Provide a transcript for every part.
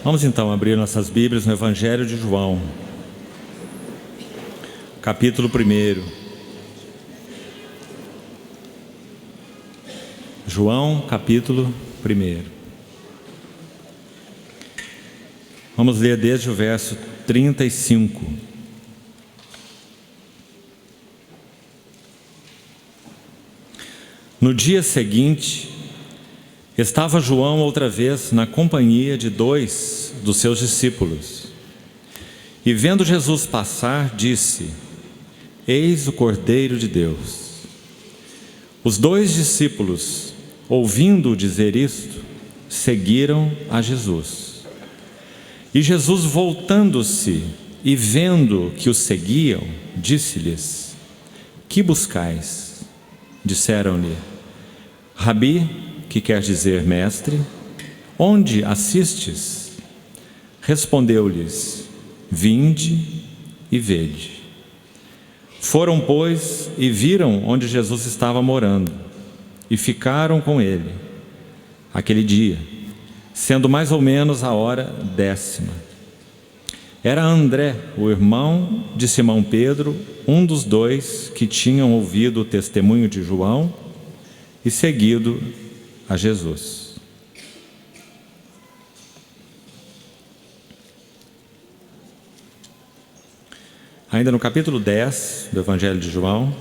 Vamos então abrir nossas Bíblias no Evangelho de João, capítulo 1. João, capítulo 1. Vamos ler desde o verso 35. No dia seguinte, estava João outra vez na companhia de 2 dos seus discípulos. E vendo Jesus passar, disse: Eis o Cordeiro de Deus. Os 2 discípulos, ouvindo-o dizer isto, seguiram a Jesus. E Jesus, voltando-se e vendo que os seguiam, disse-lhes: Que buscais? Disseram-lhe: Rabi, que quer dizer mestre, onde assistes? Respondeu-lhes: Vinde e vede. Foram, pois, e viram onde Jesus estava morando, e ficaram com ele aquele dia, sendo mais ou menos a hora 10ª. Era André, o irmão de Simão Pedro, um dos 2 que tinham ouvido o testemunho de João e seguido a Jesus. Ainda no capítulo 10 do Evangelho de João,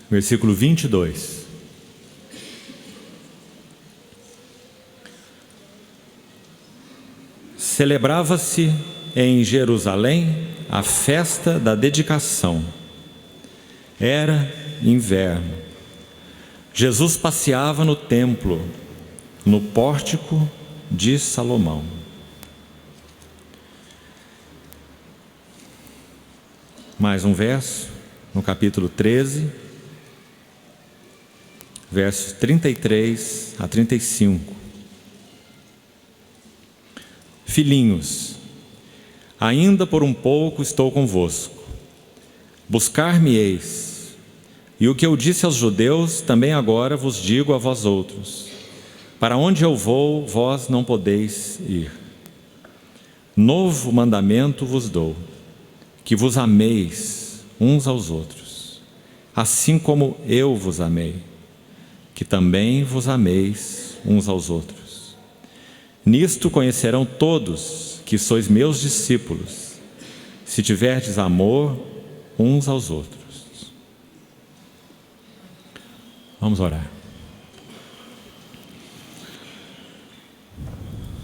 versículo 22. Celebrava-se em Jerusalém a festa da dedicação. Era inverno. Jesus passeava no templo, no pórtico de Salomão. Mais um verso, no capítulo 13, versos 33 a 35. Filhinhos, ainda por um pouco estou convosco. Buscar-me-eis. E o que eu disse aos judeus, também agora vos digo a vós outros: para onde eu vou, vós não podeis ir. Novo mandamento vos dou, que vos ameis uns aos outros, assim como eu vos amei, que também vos ameis uns aos outros. Nisto conhecerão todos que sois meus discípulos, se tiverdes amor uns aos outros. Vamos orar.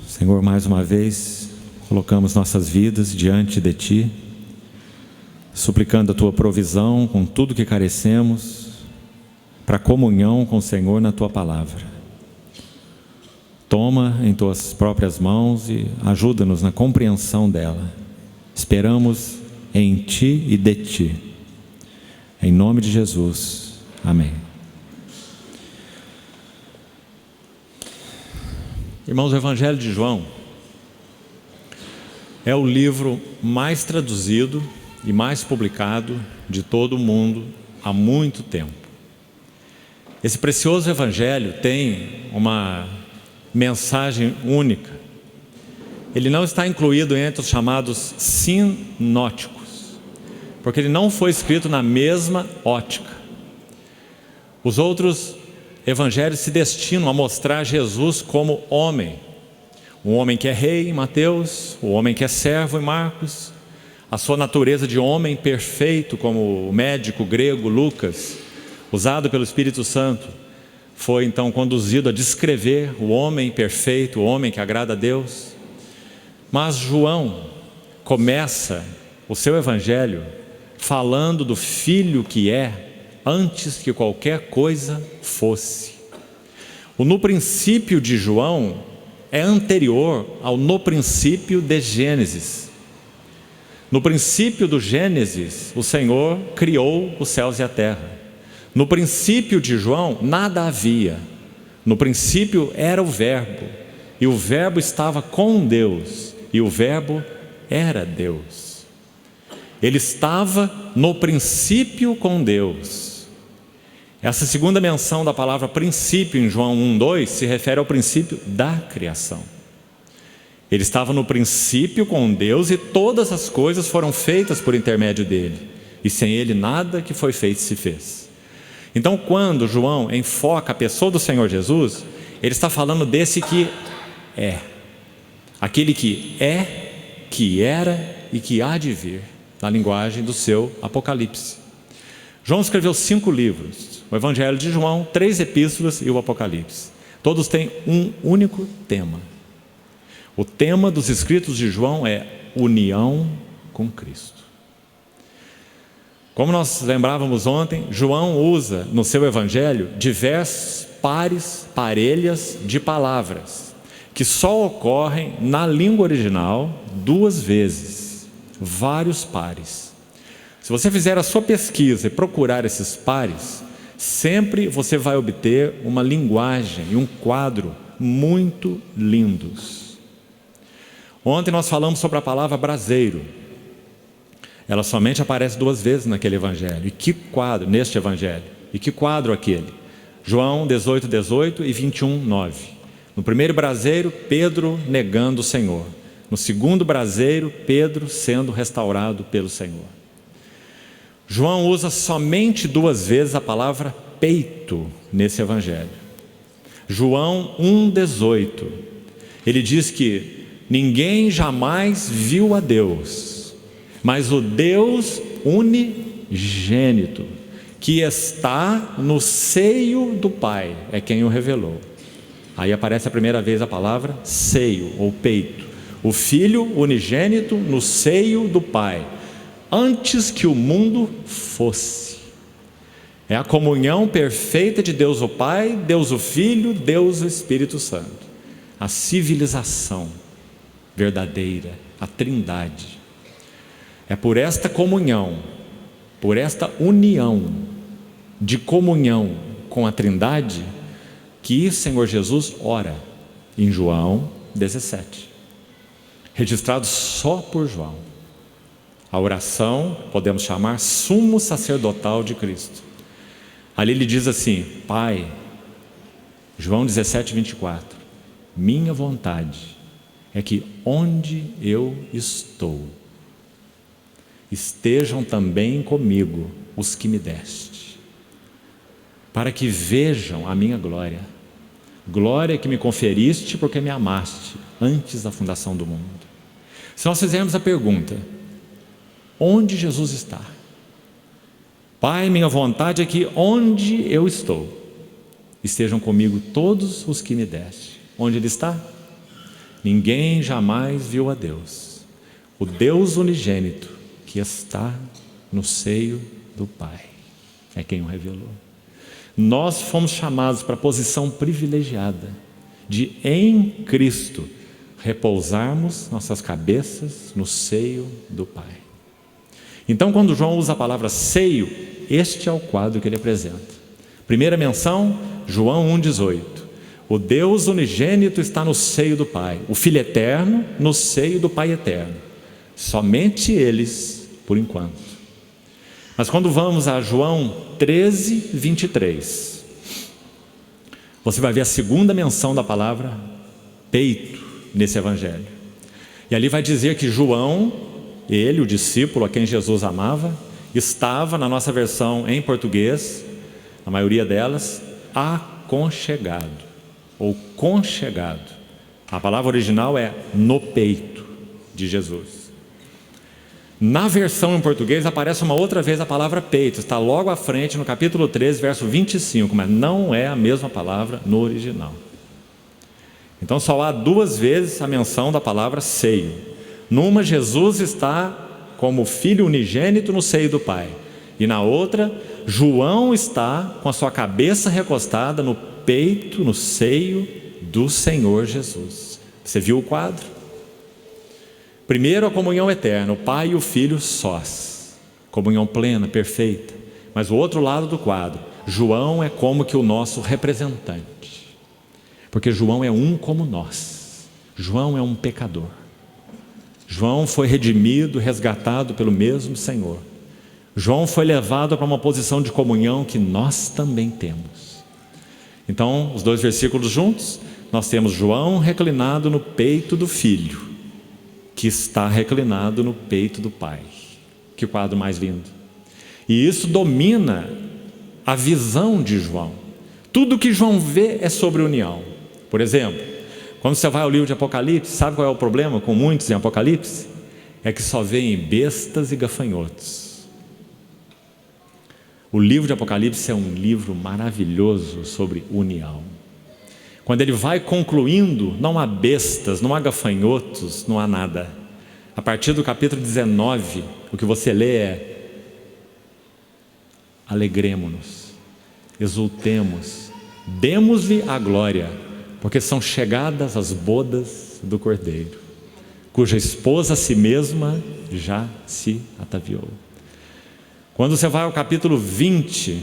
Senhor, mais uma vez colocamos nossas vidas diante de Ti, suplicando a Tua provisão com tudo que carecemos, para comunhão com o Senhor na Tua palavra. Toma em Tuas próprias mãos e ajuda-nos na compreensão dela. Esperamos em Ti e de Ti. Em nome de Jesus. Amém. Irmãos, o Evangelho de João é o livro mais traduzido e mais publicado de todo o mundo há muito tempo. Esse precioso Evangelho tem uma mensagem única. Ele não está incluído entre os chamados sinóticos, porque ele não foi escrito na mesma ótica. Os outros evangelhos se destinam a mostrar Jesus como homem. Um homem que é rei em Mateus, o homem que é servo em Marcos, a sua natureza de homem perfeito, como o médico grego Lucas, usado pelo Espírito Santo, foi então conduzido a descrever o homem perfeito, o homem que agrada a Deus. Mas João começa o seu evangelho falando do Filho que é, antes que qualquer coisa fosse. O no princípio de João é anterior ao no princípio de Gênesis. No princípio do Gênesis, o Senhor criou os céus e a terra. No princípio de João, nada havia. No princípio era o Verbo, e o Verbo estava com Deus, e o Verbo era Deus. Ele estava no princípio com Deus. Essa segunda menção da palavra princípio em João 1:2 se refere ao princípio da criação. Ele estava no princípio com Deus e todas as coisas foram feitas por intermédio dele. E sem ele nada que foi feito se fez. Então, quando João enfoca a pessoa do Senhor Jesus, ele está falando desse que é. Aquele que é, que era e que há de vir, na linguagem do seu Apocalipse. João escreveu 5 livros, o Evangelho de João, 3 epístolas e o Apocalipse. Todos têm um único tema. O tema dos escritos de João é união com Cristo. Como nós lembrávamos ontem, João usa no seu Evangelho diversos parelhas de palavras, que só ocorrem na língua original 2 vezes, vários pares. Se você fizer a sua pesquisa e procurar esses pares, sempre você vai obter uma linguagem e um quadro muito lindos. Ontem nós falamos sobre a palavra braseiro. Ela somente aparece 2 vezes naquele evangelho. E que quadro, neste evangelho? E que quadro aquele? João 18:18 e 21:9. No primeiro braseiro, Pedro negando o Senhor. No segundo braseiro, Pedro sendo restaurado pelo Senhor. João usa somente 2 vezes a palavra peito nesse evangelho. João 1:18. Ele diz que ninguém jamais viu a Deus, mas o Deus unigênito, que está no seio do Pai, é quem o revelou. Aí aparece a primeira vez a palavra seio ou peito. O Filho unigênito no seio do Pai, antes que o mundo fosse. É a comunhão perfeita de Deus o Pai, Deus o Filho, Deus o Espírito Santo. A civilização verdadeira, a Trindade. É por esta comunhão, por esta união de comunhão com a Trindade, que o Senhor Jesus ora em João 17, registrado só por João. A oração podemos chamar sumo sacerdotal de Cristo. Ali ele diz assim: Pai, João 17:24, minha vontade é que onde eu estou, estejam também comigo os que me deste, para que vejam a minha glória, glória que me conferiste porque me amaste antes da fundação do mundo. Se nós fizermos a pergunta, onde Jesus está? Pai, minha vontade é que onde eu estou, estejam comigo todos os que me deste. Onde Ele está? Ninguém jamais viu a Deus, o Deus unigênito que está no seio do Pai, é quem o revelou. Nós fomos chamados para a posição privilegiada de, em Cristo, repousarmos nossas cabeças no seio do Pai. Então, quando João usa a palavra seio, este é o quadro que ele apresenta. Primeira menção, João 1:18. O Deus unigênito está no seio do Pai, o Filho eterno no seio do Pai eterno. Somente eles, por enquanto. Mas quando vamos a João 13:23, você vai ver a segunda menção da palavra peito nesse evangelho. E ali vai dizer que João, ele, o discípulo a quem Jesus amava, estava, na nossa versão em português, a maioria delas, aconchegado ou conchegado. A palavra original é no peito de Jesus. Na versão em português aparece uma outra vez a palavra peito, está logo à frente no capítulo 13, verso 25, mas não é a mesma palavra no original. Então só há 2 vezes a menção da palavra seio. Numa, Jesus está como Filho unigênito no seio do Pai, e na outra, João está com a sua cabeça recostada no peito, no seio do Senhor Jesus. Você viu o quadro? Primeiro, a comunhão eterna, o Pai e o Filho sós, comunhão plena, perfeita. Mas o outro lado do quadro, João é como que o nosso representante, porque João é um como nós. João é um pecador. João foi redimido, resgatado pelo mesmo Senhor. João foi levado para uma posição de comunhão que nós também temos. Então, os dois versículos juntos, nós temos João reclinado no peito do Filho, que está reclinado no peito do Pai. Que quadro mais lindo! E isso domina a visão de João. Tudo que João vê é sobre união. Por exemplo, quando você vai ao livro de Apocalipse, sabe qual é o problema com muitos em Apocalipse? É que só veem bestas e gafanhotos. O livro de Apocalipse é um livro maravilhoso sobre união. Quando ele vai concluindo, não há bestas, não há gafanhotos, não há nada. A partir do capítulo 19, o que você lê é: alegremo-nos, exultemos, demos-lhe a glória, porque são chegadas as bodas do Cordeiro, cuja esposa a si mesma já se ataviou. Quando você vai ao capítulo 20,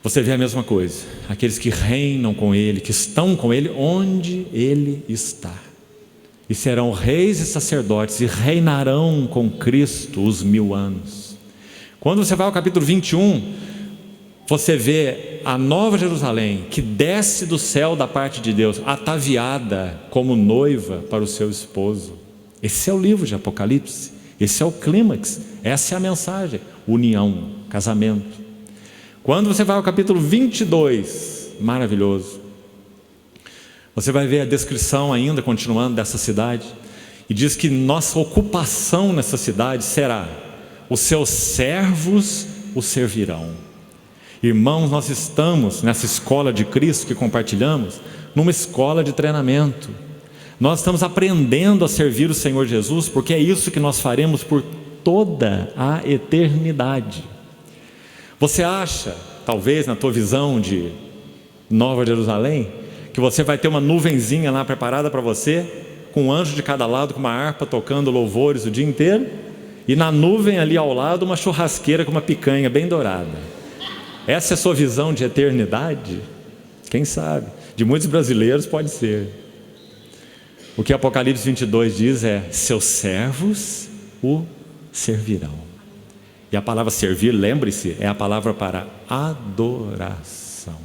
você vê a mesma coisa. Aqueles que reinam com Ele, que estão com Ele onde Ele está. E serão reis e sacerdotes e reinarão com Cristo os 1000 anos. Quando você vai ao capítulo 21, você vê a Nova Jerusalém, que desce do céu da parte de Deus, ataviada como noiva para o seu esposo. Esse é o livro de Apocalipse. Esse é o clímax, essa é a mensagem: união, casamento. Quando você vai ao capítulo 22, maravilhoso, você vai ver a descrição ainda, continuando, dessa cidade, e diz que nossa ocupação nessa cidade será: os seus servos o servirão. Irmãos, nós estamos nessa escola de Cristo que compartilhamos, numa escola de treinamento. Nós estamos aprendendo a servir o Senhor Jesus, porque é isso que nós faremos por toda a eternidade. Você acha, talvez na tua visão de Nova Jerusalém, que você vai ter uma nuvenzinha lá preparada para você, com um anjo de cada lado, com uma harpa tocando louvores o dia inteiro, e na nuvem ali ao lado uma churrasqueira com uma picanha bem dourada? Essa é a sua visão de eternidade? Quem sabe? De muitos brasileiros pode ser. O que Apocalipse 22 diz é: seus servos o servirão. E a palavra servir, lembre-se, é a palavra para adoração.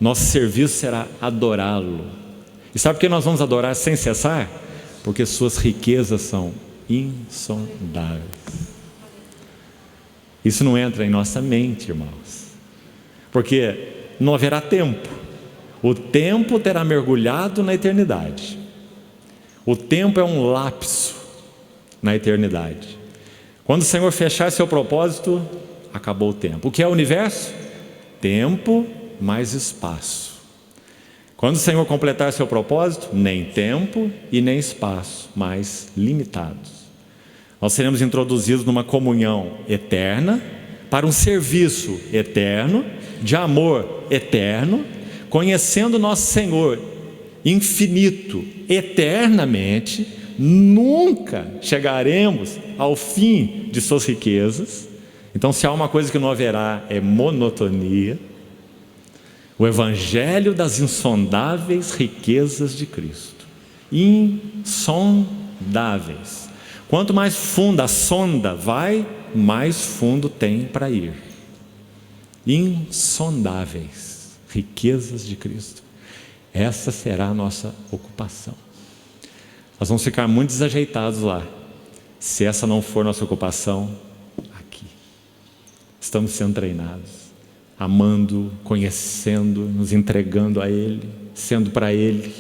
Nosso serviço será adorá-lo. E sabe por que nós vamos adorar sem cessar? Porque suas riquezas são insondáveis. Isso não entra em nossa mente, irmãos, porque não haverá tempo. O tempo terá mergulhado na eternidade. O tempo é um lapso na eternidade. Quando o Senhor fechar seu propósito, acabou o tempo. O que é o universo? Tempo mais espaço. Quando o Senhor completar seu propósito, nem tempo e nem espaço mais limitados. Nós seremos introduzidos numa comunhão eterna, para um serviço eterno, de amor eterno, conhecendo nosso Senhor infinito, eternamente. Nunca chegaremos ao fim de suas riquezas. Então, se há uma coisa que não haverá, é monotonia. O evangelho das insondáveis riquezas de Cristo. Insondáveis. Quanto mais funda a sonda vai, mais fundo tem para ir. Insondáveis riquezas de Cristo. Essa será a nossa ocupação. Nós vamos ficar muito desajeitados lá, se essa não for nossa ocupação aqui. Estamos sendo treinados, amando, conhecendo, nos entregando a Ele, sendo para Ele.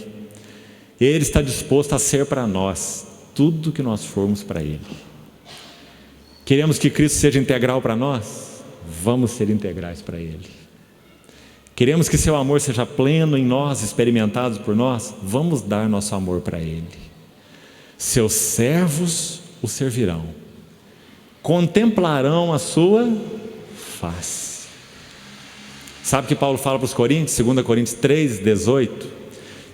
Ele está disposto a ser para nós tudo que nós formos para Ele. Queremos que Cristo seja integral para nós? Vamos ser integrais para Ele. Queremos que seu amor seja pleno em nós, experimentado por nós? Vamos dar nosso amor para Ele. Seus servos o servirão, contemplarão a sua face. Sabe o que Paulo fala para os Coríntios, 2 Coríntios 3:18?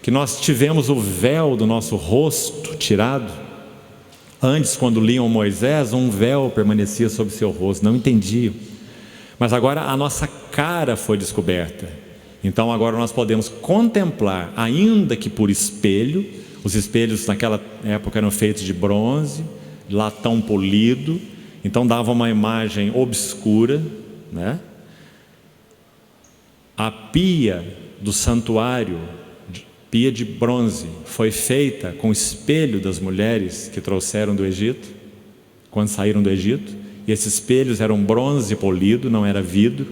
Que nós tivemos o véu do nosso rosto tirado. Antes, quando liam Moisés, um véu permanecia sobre seu rosto, não entendiam. Mas agora a nossa cara foi descoberta. Então agora nós podemos contemplar, ainda que por espelho. Os espelhos naquela época eram feitos de bronze, latão polido, então dava uma imagem obscura, né? A pia do santuário, pia de bronze, foi feita com o espelho das mulheres que trouxeram do Egito, quando saíram do Egito, e esses espelhos eram bronze polido, não era vidro,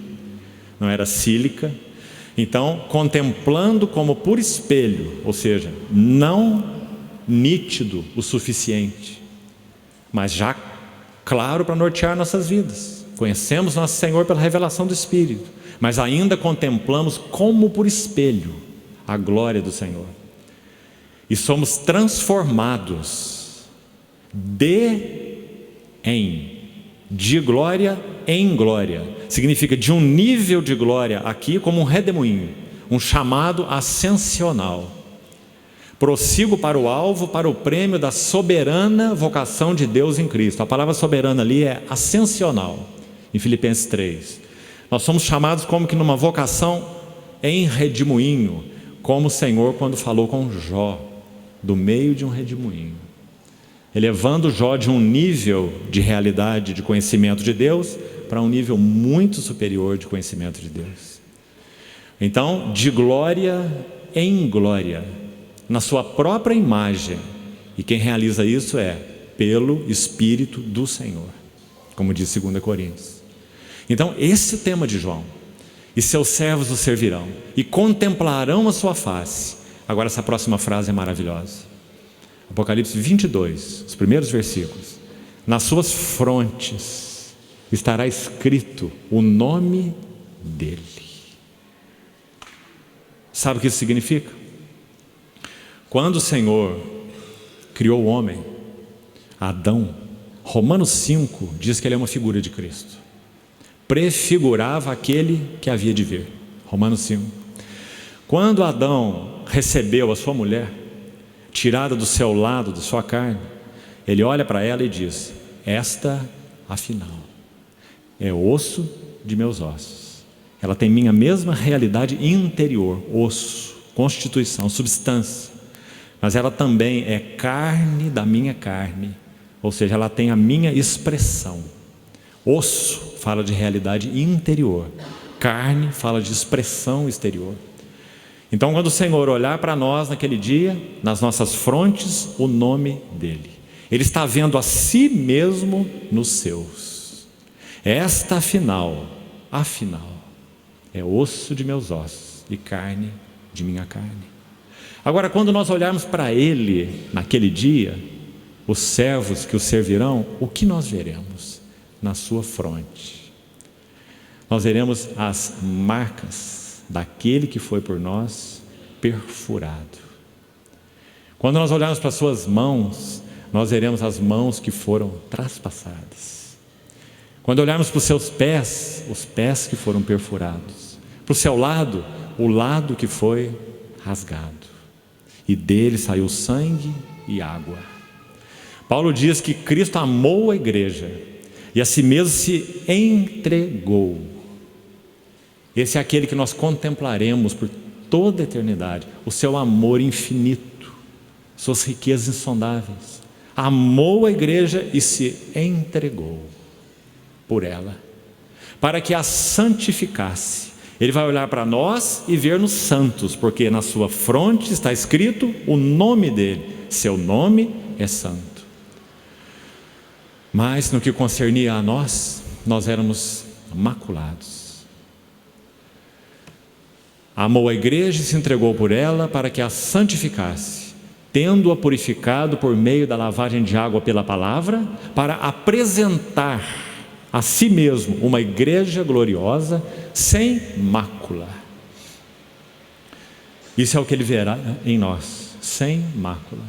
não era sílica. Então, contemplando como por espelho, ou seja, não nítido o suficiente, mas já claro para nortear nossas vidas. Conhecemos nosso Senhor pela revelação do Espírito, mas ainda contemplamos como por espelho a glória do Senhor. E somos transformados de glória em glória. Significa de um nível de glória aqui como um redemoinho, um chamado ascensional. Prossigo para o alvo, para o prêmio da soberana vocação de Deus em Cristo. A palavra soberana ali é ascensional, em Filipenses 3. Nós somos chamados como que numa vocação em redemoinho, como o Senhor quando falou com Jó, do meio de um redemoinho, elevando Jó de um nível de realidade, de conhecimento de Deus, para um nível muito superior de conhecimento de Deus. Então, de glória em glória, na sua própria imagem, e quem realiza isso é pelo Espírito do Senhor, como diz 2 Coríntios. Então, esse é o tema de João. E seus servos o servirão e contemplarão a sua face. Agora essa próxima frase é maravilhosa. Apocalipse 22, os primeiros versículos. Nas suas frontes estará escrito o nome dele. Sabe o que isso significa? Quando o Senhor criou o homem, Adão, Romanos 5 diz que ele é uma figura de Cristo. Prefigurava aquele que havia de vir. Romanos 5. Quando Adão recebeu a sua mulher, tirada do seu lado, da sua carne, ele olha para ela e diz: esta, afinal, é osso de meus ossos. Ela tem minha mesma realidade interior, osso, constituição, substância, mas ela também é carne da minha carne, ou seja, ela tem a minha expressão. Osso fala de realidade interior, carne fala de expressão exterior. Então, quando o Senhor olhar para nós naquele dia, nas nossas frontes, o nome dele, ele está vendo a si mesmo nos seus. Esta afinal, é osso de meus ossos e carne de minha carne. Agora, quando nós olharmos para ele naquele dia, os servos que o servirão, o que nós veremos? Na sua fronte nós veremos as marcas daquele que foi por nós perfurado. Quando nós olharmos para suas mãos, nós veremos as mãos que foram traspassadas. Quando olharmos para os seus pés, os pés que foram perfurados. Para o seu lado, o lado que foi rasgado, e dele saiu sangue e água. Paulo diz que Cristo amou a igreja e a si mesmo se entregou. Esse é aquele que nós contemplaremos por toda a eternidade, o seu amor infinito, suas riquezas insondáveis. Amou a igreja e se entregou por ela, para que a santificasse. Ele vai olhar para nós e ver-nos santos, porque na sua fronte está escrito o nome dele, seu nome é santo. Mas no que concernia a nós, nós éramos maculados. Amou a igreja e se entregou por ela para que a santificasse, tendo-a purificado por meio da lavagem de água pela palavra, para apresentar a si mesmo uma igreja gloriosa, sem mácula. Isso é o que ele verá em nós, sem mácula,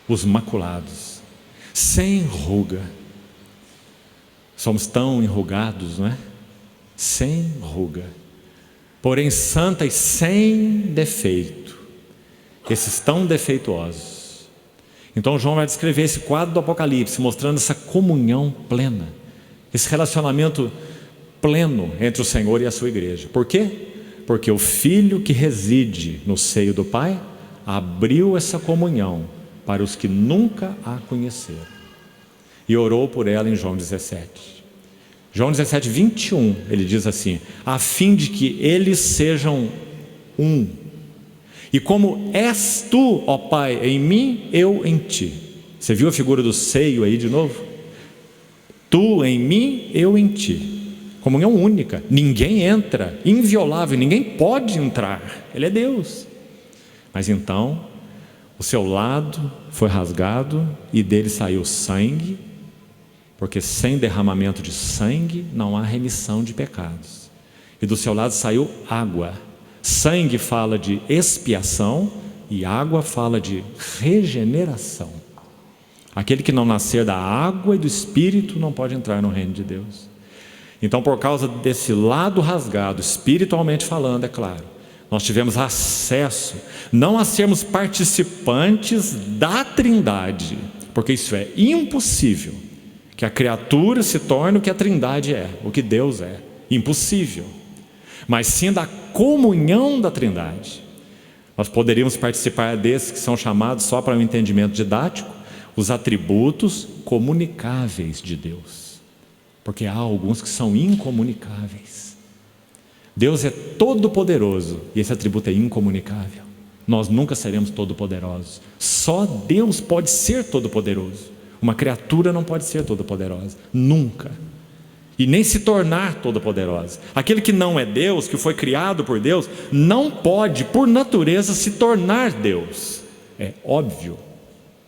os maculados, sem ruga. Somos tão enrugados, não é? Sem ruga, porém santa e sem defeito. Esses tão defeituosos. Então João vai descrever esse quadro do Apocalipse, mostrando essa comunhão plena, esse relacionamento pleno entre o Senhor e a sua igreja. Por quê? Porque o Filho que reside no seio do Pai abriu essa comunhão para os que nunca a conheceram. e orou por ela em João 17. João 17, 21, ele diz assim: a fim de que eles sejam um. E como és tu, ó Pai, em mim, eu em ti. Você viu a figura do seio aí de novo? Tu em mim, eu em ti. Comunhão única. Ninguém entra, inviolável, ninguém pode entrar. Ele é Deus. Mas então, o seu lado foi rasgado e dele saiu sangue, porque sem derramamento de sangue não há remissão de pecados. E do seu lado saiu água. Sangue fala de expiação e água fala de regeneração. Aquele que não nascer da água e do Espírito não pode entrar no reino de Deus. Então, por causa desse lado rasgado, espiritualmente falando, é claro, nós tivemos acesso, não a sermos participantes da Trindade, porque isso é impossível, que a criatura se torne o que a Trindade é, o que Deus é, impossível, mas sim da comunhão da Trindade. Nós poderíamos participar desses que são chamados, só para um entendimento didático, os atributos comunicáveis de Deus, porque há alguns que são incomunicáveis. Deus é todo poderoso e esse atributo é incomunicável. Nós nunca seremos todo poderosos, só Deus pode ser todo poderoso. Uma criatura não pode ser todo poderosa, nunca, e nem se tornar todo poderosa. Aquele que não é Deus, que foi criado por Deus, não pode por natureza se tornar Deus. É óbvio.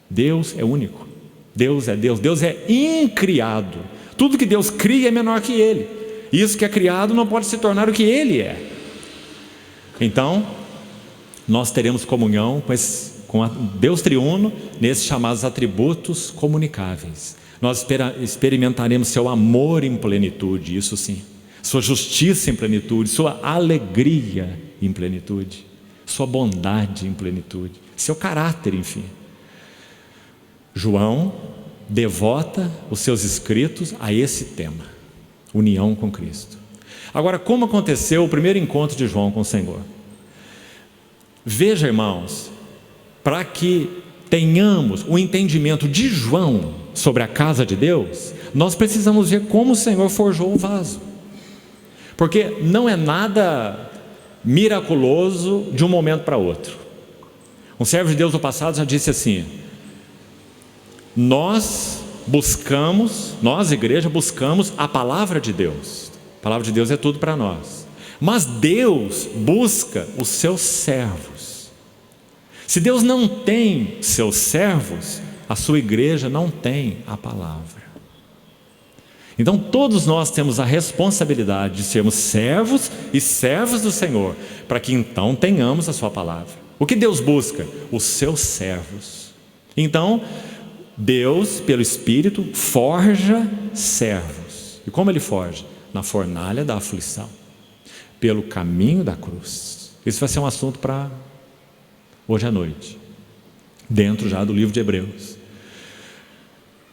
Deus é único, Deus é Deus, Deus é incriado. Tudo que Deus cria é menor que Ele. Isso que é criado não pode se tornar o que Ele é. Então, nós teremos comunhão com Deus triuno, nesses chamados atributos comunicáveis. Nós experimentaremos seu amor em plenitude, isso sim, sua justiça em plenitude, sua alegria em plenitude, sua bondade em plenitude, seu caráter, enfim. João devota os seus escritos a esse tema, união com Cristo. Agora, como aconteceu o primeiro encontro de João com o Senhor? Veja, irmãos, para que tenhamos o entendimento de João sobre a casa de Deus, nós precisamos ver como o Senhor forjou o vaso, porque não é nada miraculoso de um momento para outro. Um servo de Deus do passado já disse assim: nós, igreja, buscamos a palavra de Deus. A palavra de Deus é tudo para nós. Mas Deus busca os seus servos. Se Deus não tem seus servos, a sua igreja não tem a palavra. Então todos nós temos a responsabilidade de sermos servos e servos do Senhor, para que então tenhamos a sua palavra. O que Deus busca? Os seus servos. Então Deus, pelo Espírito, forja servos. E como Ele forja? Na fornalha da aflição, pelo caminho da cruz. Isso vai ser um assunto para hoje à noite, dentro já do livro de Hebreus.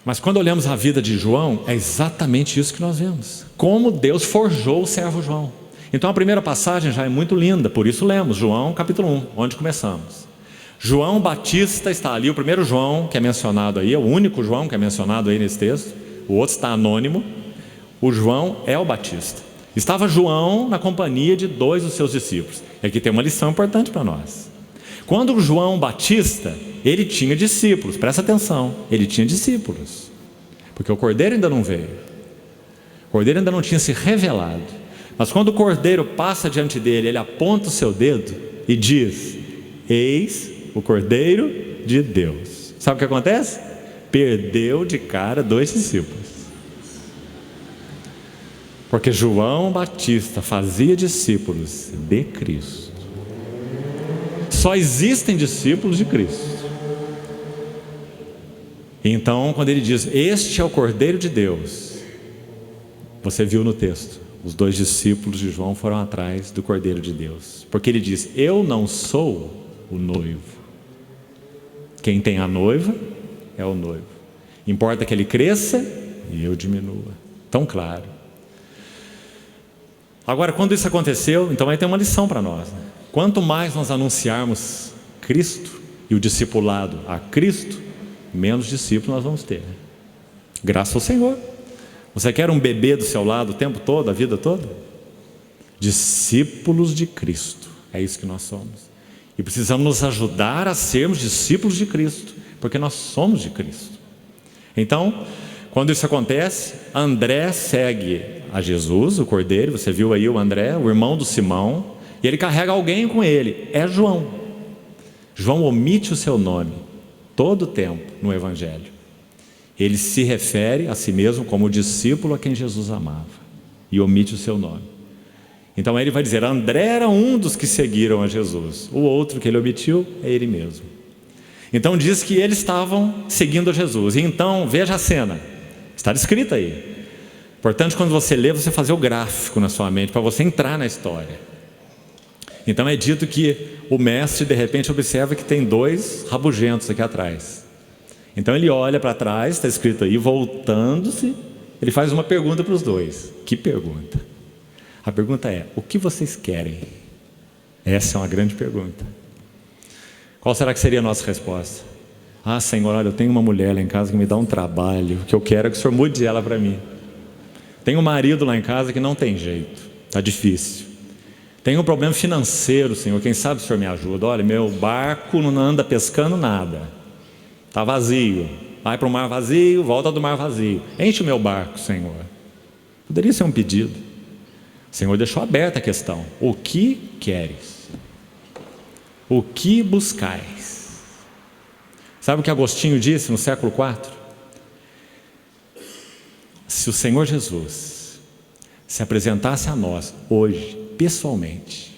Mas quando olhamos a vida de João, é exatamente isso que nós vemos, como Deus forjou o servo João. Então a primeira passagem já é muito linda, por isso lemos João capítulo 1, onde começamos. João Batista está ali, o primeiro João que é mencionado aí, é o único João que é mencionado aí nesse texto, o outro está anônimo. O João é o Batista. Estava João na companhia de 2 dos seus discípulos. E aqui tem uma lição importante para nós. Quando o João Batista, ele tinha discípulos, presta atenção, ele tinha discípulos, porque o Cordeiro ainda não veio, o Cordeiro ainda não tinha se revelado. Mas quando o Cordeiro passa diante dele, ele aponta o seu dedo e diz: eis o Cordeiro de Deus. Sabe o que acontece? Perdeu de cara 2 discípulos, porque João Batista fazia discípulos de Cristo. Só existem discípulos de Cristo. Então, quando ele diz: este é o Cordeiro de Deus, você viu no texto, os 2 discípulos de João foram atrás do Cordeiro de Deus, porque ele diz: eu não sou o noivo, quem tem a noiva é o noivo, importa que ele cresça e eu diminua. Tão claro. Agora, quando isso aconteceu, então aí tem uma lição para nós, né? Quanto mais nós anunciarmos Cristo e o discipulado a Cristo, menos discípulos nós vamos ter. Graças ao Senhor. Você quer um bebê do seu lado o tempo todo, a vida toda? Discípulos de Cristo. É isso que nós somos. E precisamos nos ajudar a sermos discípulos de Cristo, porque nós somos de Cristo. Então, quando isso acontece, André segue a Jesus, o Cordeiro. Você viu aí o André, o irmão do Simão, e ele carrega alguém com ele, é João. João omite o seu nome todo o tempo no Evangelho. Ele se refere a si mesmo como o discípulo a quem Jesus amava, e omite o seu nome. Então ele vai dizer, André era um dos que seguiram a Jesus, o outro que ele omitiu é ele mesmo. Então diz que eles estavam seguindo a Jesus. E então, veja a cena, está descrita aí. Portanto, quando você lê, você fazer o gráfico na sua mente, para você entrar na história. Então é dito que o mestre de repente observa que tem dois rabugentos aqui atrás. Então ele olha para trás, está escrito aí, voltando-se, ele faz uma pergunta para os dois. Que pergunta? A pergunta é, o que vocês querem? Essa é uma grande pergunta. Qual será que seria a nossa resposta? Ah, Senhor, olha, eu tenho uma mulher lá em casa que me dá um trabalho, que eu quero que o Senhor mude ela para mim. Tenho um marido lá em casa que não tem jeito, está difícil. Tenho um problema financeiro, Senhor, quem sabe o Senhor me ajuda. Olha, meu barco não anda pescando nada, está vazio. Vai para o mar vazio, volta do mar vazio. Enche o meu barco, Senhor. Poderia ser um pedido. O Senhor deixou aberta a questão. O que queres? O que buscais? Sabe o que Agostinho disse no século IV? Se o Senhor Jesus se apresentasse a nós hoje, pessoalmente,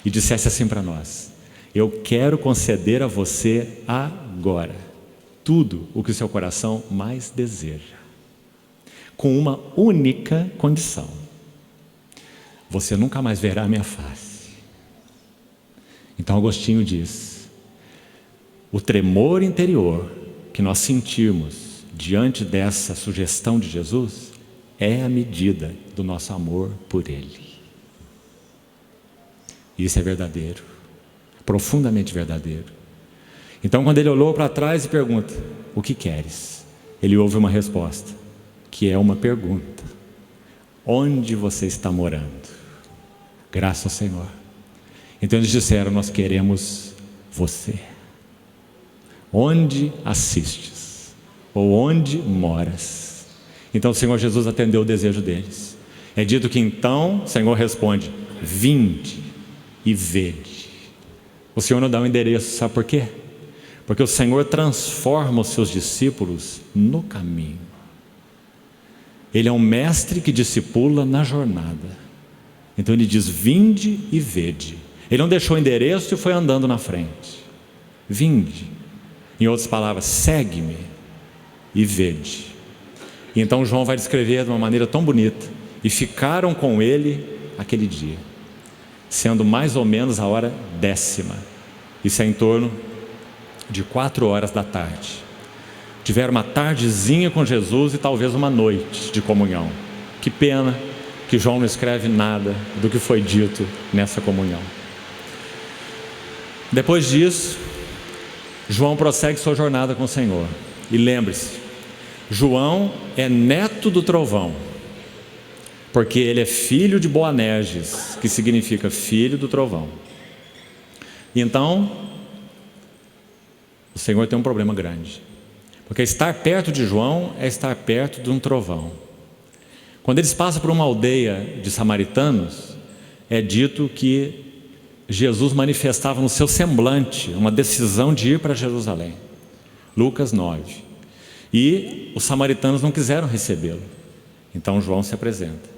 e dissesse assim para nós, eu quero conceder a você agora tudo o que o seu coração mais deseja, com uma única condição: você nunca mais verá a minha face. Então Agostinho diz, o tremor interior que nós sentimos diante dessa sugestão de Jesus é a medida do nosso amor por Ele. Isso é verdadeiro, profundamente verdadeiro. Então quando ele olhou para trás e pergunta, o que queres? Ele ouve uma resposta, que é uma pergunta: onde você está morando? Graças ao Senhor. Então eles disseram, nós queremos você. Onde assistes? Ou onde moras? Então o Senhor Jesus atendeu o desejo deles. É dito que então o Senhor responde, vinde e vede. O Senhor não dá um endereço, sabe por quê? Porque o Senhor transforma os seus discípulos no caminho. Ele é um mestre que discipula na jornada. Então ele diz, vinde e vede. Ele não deixou o endereço e foi andando na frente. Vinde. Em outras palavras, segue-me e vede. E então João vai descrever de uma maneira tão bonita. E ficaram com ele aquele dia, sendo mais ou menos a hora 10ª. Isso é em torno de 4 horas da tarde. Tiveram uma tardezinha com Jesus e talvez uma noite de comunhão. Que pena que João não escreve nada do que foi dito nessa comunhão. Depois disso, João prossegue sua jornada com o Senhor. E lembre-se, João é neto do trovão, porque ele é filho de Boanerges, que significa filho do trovão. E então, o Senhor tem um problema grande, porque estar perto de João é estar perto de um trovão. Quando eles passam por uma aldeia de samaritanos, é dito que Jesus manifestava no seu semblante uma decisão de ir para Jerusalém. Lucas 9. E os samaritanos não quiseram recebê-lo. Então João se apresenta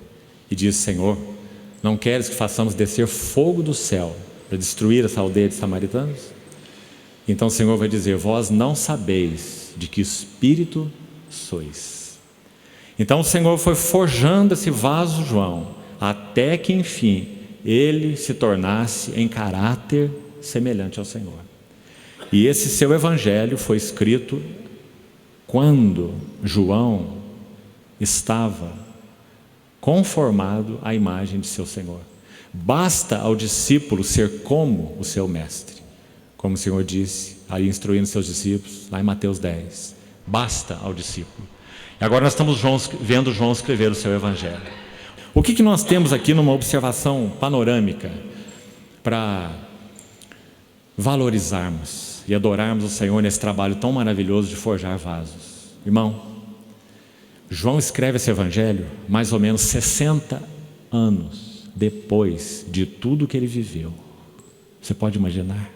e diz, Senhor, não queres que façamos descer fogo do céu para destruir essa aldeia de samaritanos? Então o Senhor vai dizer, vós não sabeis de que espírito sois. Então o Senhor foi forjando esse vaso João, até que enfim ele se tornasse em caráter semelhante ao Senhor. E esse seu evangelho foi escrito quando João estava conformado à imagem de seu Senhor. Basta ao discípulo ser como o seu mestre, como o Senhor disse, aí instruindo seus discípulos, lá em Mateus 10. Basta ao discípulo. E agora nós estamos vendo João escrever o seu evangelho. O que nós temos aqui numa observação panorâmica para valorizarmos e adorarmos o Senhor nesse trabalho tão maravilhoso de forjar vasos? Irmão, João escreve esse evangelho mais ou menos 60 anos depois de tudo que ele viveu. Você pode imaginar?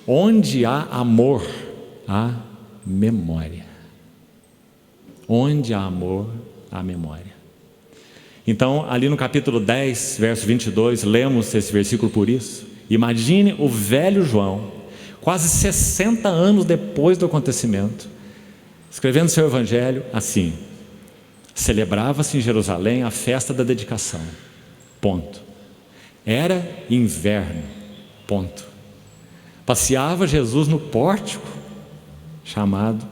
Onde há amor, há memória. Onde há amor, há memória. Então, ali no capítulo 10, verso 22, lemos esse versículo por isso. Imagine o velho João, quase 60 anos depois do acontecimento, escrevendo seu evangelho assim: celebrava-se em Jerusalém a festa da dedicação, ponto. Era inverno, ponto. Passeava Jesus no pórtico chamado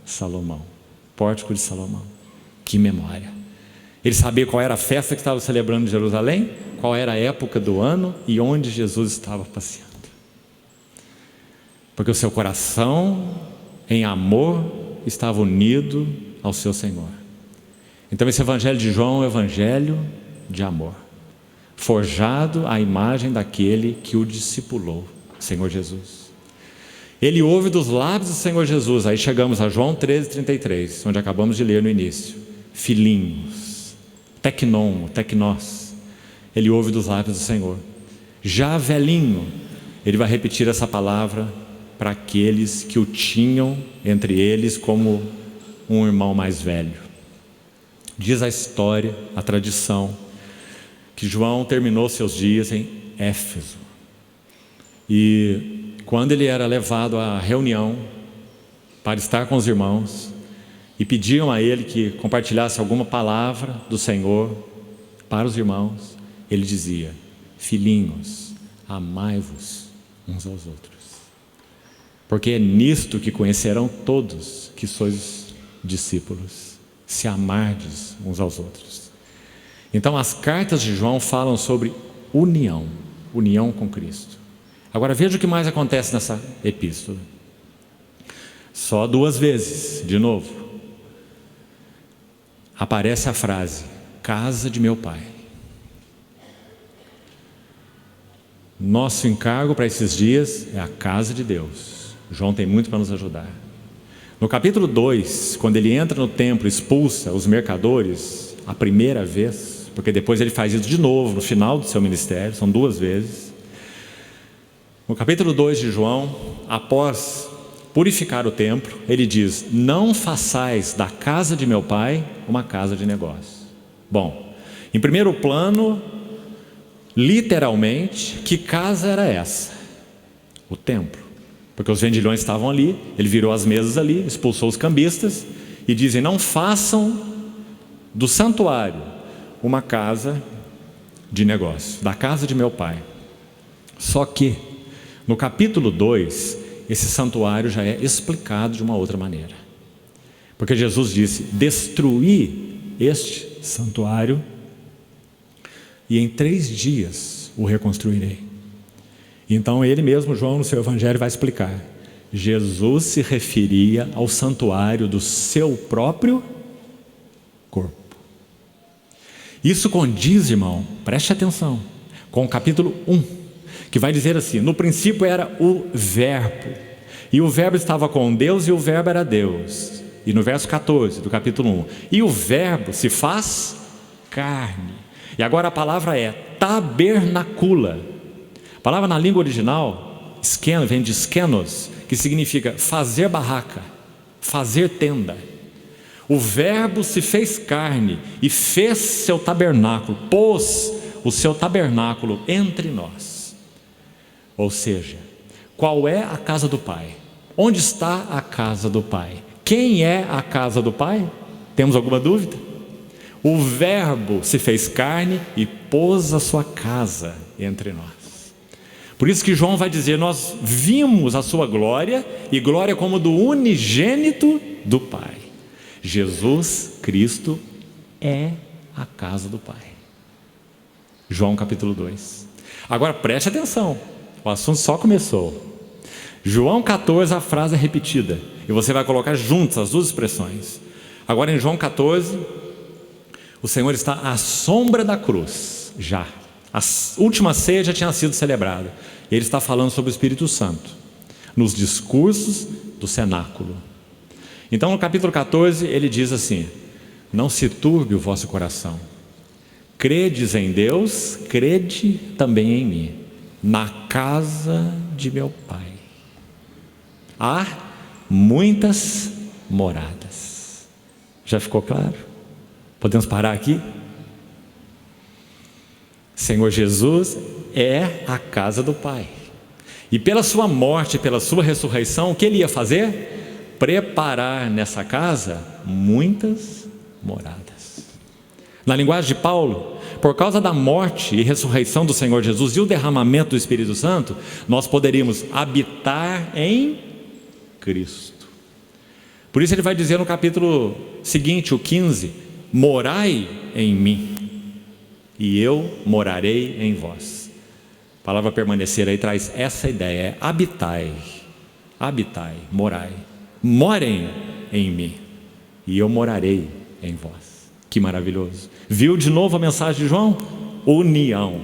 Salomão, pórtico de Salomão. Que memória! Ele sabia qual era a festa que estava celebrando em Jerusalém, qual era a época do ano e onde Jesus estava passeando. Porque o seu coração, em amor, estava unido ao seu Senhor. Então esse evangelho de João é um evangelho de amor, forjado à imagem daquele que o discipulou, Senhor Jesus. Ele ouve dos lábios do Senhor Jesus. Aí chegamos a João 13:33, onde acabamos de ler no início. Filhinhos, tecnós. Ele ouve dos lábios do Senhor. Já velhinho, ele vai repetir essa palavra para aqueles que o tinham entre eles como um irmão mais velho. Diz a história, a tradição, que João terminou seus dias em Éfeso. E quando ele era levado à reunião para estar com os irmãos e pediam a ele que compartilhasse alguma palavra do Senhor para os irmãos, ele dizia: filhinhos, amai-vos uns aos outros, porque é nisto que conhecerão todos que sois discípulos, se amardes uns aos outros. Então as cartas de João falam sobre união com Cristo. Agora veja o que mais acontece nessa epístola. Só 2 vezes, de novo, aparece a frase: casa de meu pai. Nosso encargo para esses dias é a casa de Deus. João tem muito para nos ajudar. No capítulo 2, quando ele entra no templo e expulsa os mercadores a primeira vez, porque depois ele faz isso de novo no final do seu ministério, são 2 vezes. No capítulo 2 de João, após purificar o templo, ele diz: não façais da casa de meu pai uma casa de negócio. Bom, em primeiro plano, literalmente, que casa era essa? O templo. Porque os vendilhões estavam ali, ele virou as mesas ali, expulsou os cambistas e dizem: não façam do santuário uma casa de negócio, da casa de meu pai. Só que no capítulo 2, esse santuário já é explicado de uma outra maneira. Porque Jesus disse: destruí este santuário e em 3 dias o reconstruirei. Então ele mesmo, João, no seu evangelho vai explicar: Jesus se referia ao santuário do seu próprio corpo. Isso condiz, irmão, preste atenção, com o capítulo 1, que vai dizer assim: no princípio era o verbo, e o verbo estava com Deus, e o verbo era Deus. E no verso 14 do capítulo 1, e o verbo se faz carne. E agora a palavra é tabernacula. A palavra na língua original, vem de skenos, que significa fazer barraca, fazer tenda. O verbo se fez carne e fez seu tabernáculo, pôs o seu tabernáculo entre nós. Ou seja, qual é a casa do Pai? Onde está a casa do Pai? Quem é a casa do Pai? Temos alguma dúvida? O verbo se fez carne e pôs a sua casa entre nós. Por isso que João vai dizer: nós vimos a sua glória, e glória como do unigênito do Pai. Jesus Cristo é a casa do Pai. João capítulo 2. Agora preste atenção, o assunto só começou. João 14, a frase é repetida, e você vai colocar juntas as 2 expressões: Agora em João 14, o Senhor está à sombra da cruz, já. A última ceia já tinha sido celebrada. Ele está falando sobre o Espírito Santo, nos discursos do cenáculo. Então no capítulo 14 ele diz assim: não se turbe o vosso coração. Credes em Deus, crede também em mim. Na casa de meu Pai há muitas moradas. Já ficou claro? Podemos parar aqui? Senhor Jesus é a casa do Pai. E pela sua morte, pela sua ressurreição, o que ele ia fazer? Preparar nessa casa muitas moradas. Na linguagem de Paulo, por causa da morte e ressurreição do Senhor Jesus e o derramamento do Espírito Santo, nós poderíamos habitar em Cristo. Por isso ele vai dizer no capítulo seguinte, o 15: morai em mim e eu morarei em vós. A palavra permanecer aí traz essa ideia, é habitai, morai, morem em mim e eu morarei em vós. Que maravilhoso. Viu de novo a mensagem de João? União.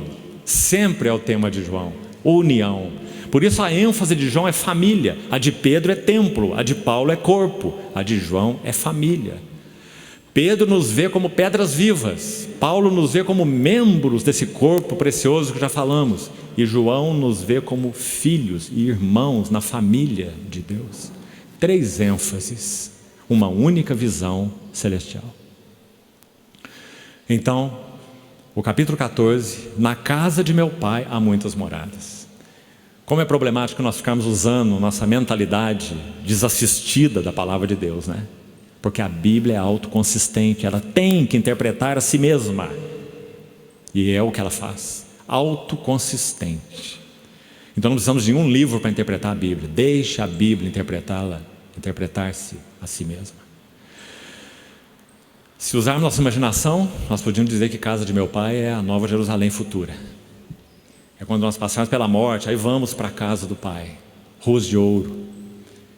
Sempre é o tema de João, união. Por isso a ênfase de João é família, a de Pedro é templo, a de Paulo é corpo, a de João é família. Pedro nos vê como pedras vivas, Paulo nos vê como membros desse corpo precioso que já falamos, e João nos vê como filhos e irmãos na família de Deus. 3 ênfases, uma única visão celestial. Então, o capítulo 14: na casa de meu Pai há muitas moradas. Como é problemático nós ficarmos usando nossa mentalidade desassistida da palavra de Deus, né? Porque a Bíblia é autoconsistente, ela tem que interpretar a si mesma, e é o que ela faz, autoconsistente. Então não precisamos de um livro para interpretar a Bíblia, deixa a Bíblia interpretar-se a si mesma. Se usarmos nossa imaginação, nós podíamos dizer que casa de meu Pai é a Nova Jerusalém futura. É quando nós passarmos pela morte, aí vamos para a casa do Pai, ruas de ouro.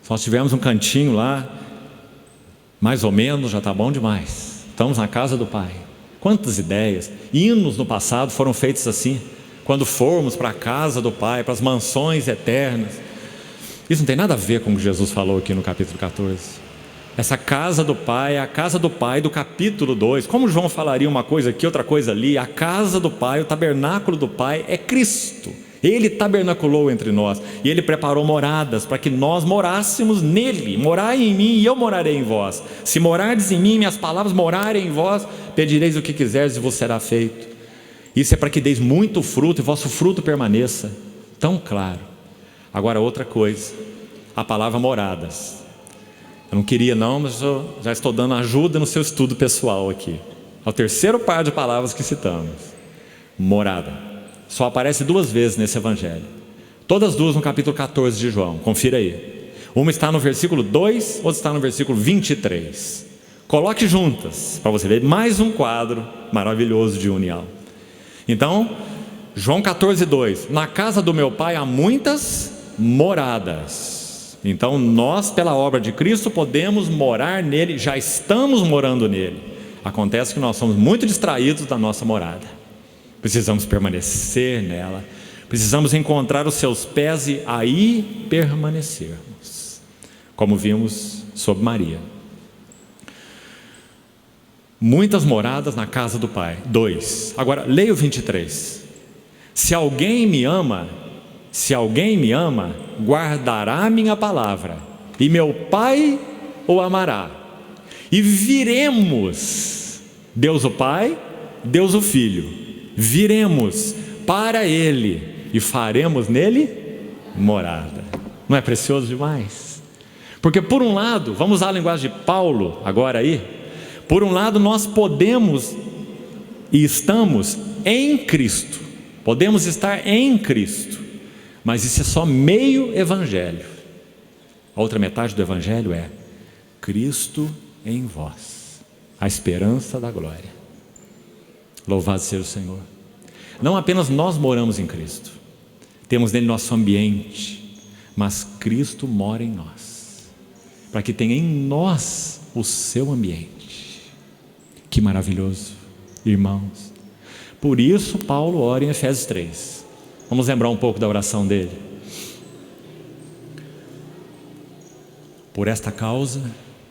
Se nós tivermos um cantinho lá, mais ou menos, já está bom demais. Estamos na casa do Pai. Quantas ideias, hinos no passado foram feitos assim. Quando formos para a casa do Pai, para as mansões eternas. Isso não tem nada a ver com o que Jesus falou aqui no capítulo 14. Essa casa do Pai é a casa do Pai do capítulo 2. Como João falaria uma coisa aqui, outra coisa ali, a casa do Pai, o tabernáculo do Pai é Cristo. Ele tabernaculou entre nós e Ele preparou moradas para que nós morássemos nele. Morai em mim e eu morarei em vós. Se morardes em mim, minhas palavras morarem em vós, pedireis o que quiserdes e vos será feito. Isso é para que deis muito fruto e vosso fruto permaneça. Tão claro. Agora outra coisa, a palavra moradas. Eu não queria não, mas eu já estou dando ajuda no seu estudo pessoal aqui. É o terceiro par de palavras que citamos. Morada. Só aparece 2 vezes nesse evangelho. Todas 2 no capítulo 14 de João. Confira aí. Uma está no versículo 2, outra está no versículo 23. Coloque juntas, para você ver mais um quadro maravilhoso de união. Então, João 14, 2. Na casa do meu Pai há muitas moradas. Então nós, pela obra de Cristo, podemos morar nele, já estamos morando nele. Acontece que nós somos muito distraídos da nossa morada. Precisamos permanecer nela, precisamos encontrar os seus pés e aí permanecermos, como vimos sobre Maria. Muitas moradas na casa do Pai. 2. Agora leia o 23. Se alguém me ama, guardará minha palavra, e meu Pai o amará, e viremos, Deus o Pai, Deus o Filho, viremos para Ele, e faremos nele morada. Não é precioso demais? Porque por um lado, vamos usar a linguagem de Paulo agora aí, por um lado nós podemos e estamos em Cristo, podemos estar em Cristo, mas isso é só meio evangelho. A outra metade do evangelho é Cristo em vós, a esperança da glória. Louvado seja o Senhor. Não apenas nós moramos em Cristo, temos nele nosso ambiente, mas Cristo mora em nós, para que tenha em nós o seu ambiente. Que maravilhoso, irmãos. Por isso Paulo ora em Efésios 3. Vamos lembrar um pouco da oração dele. Por esta causa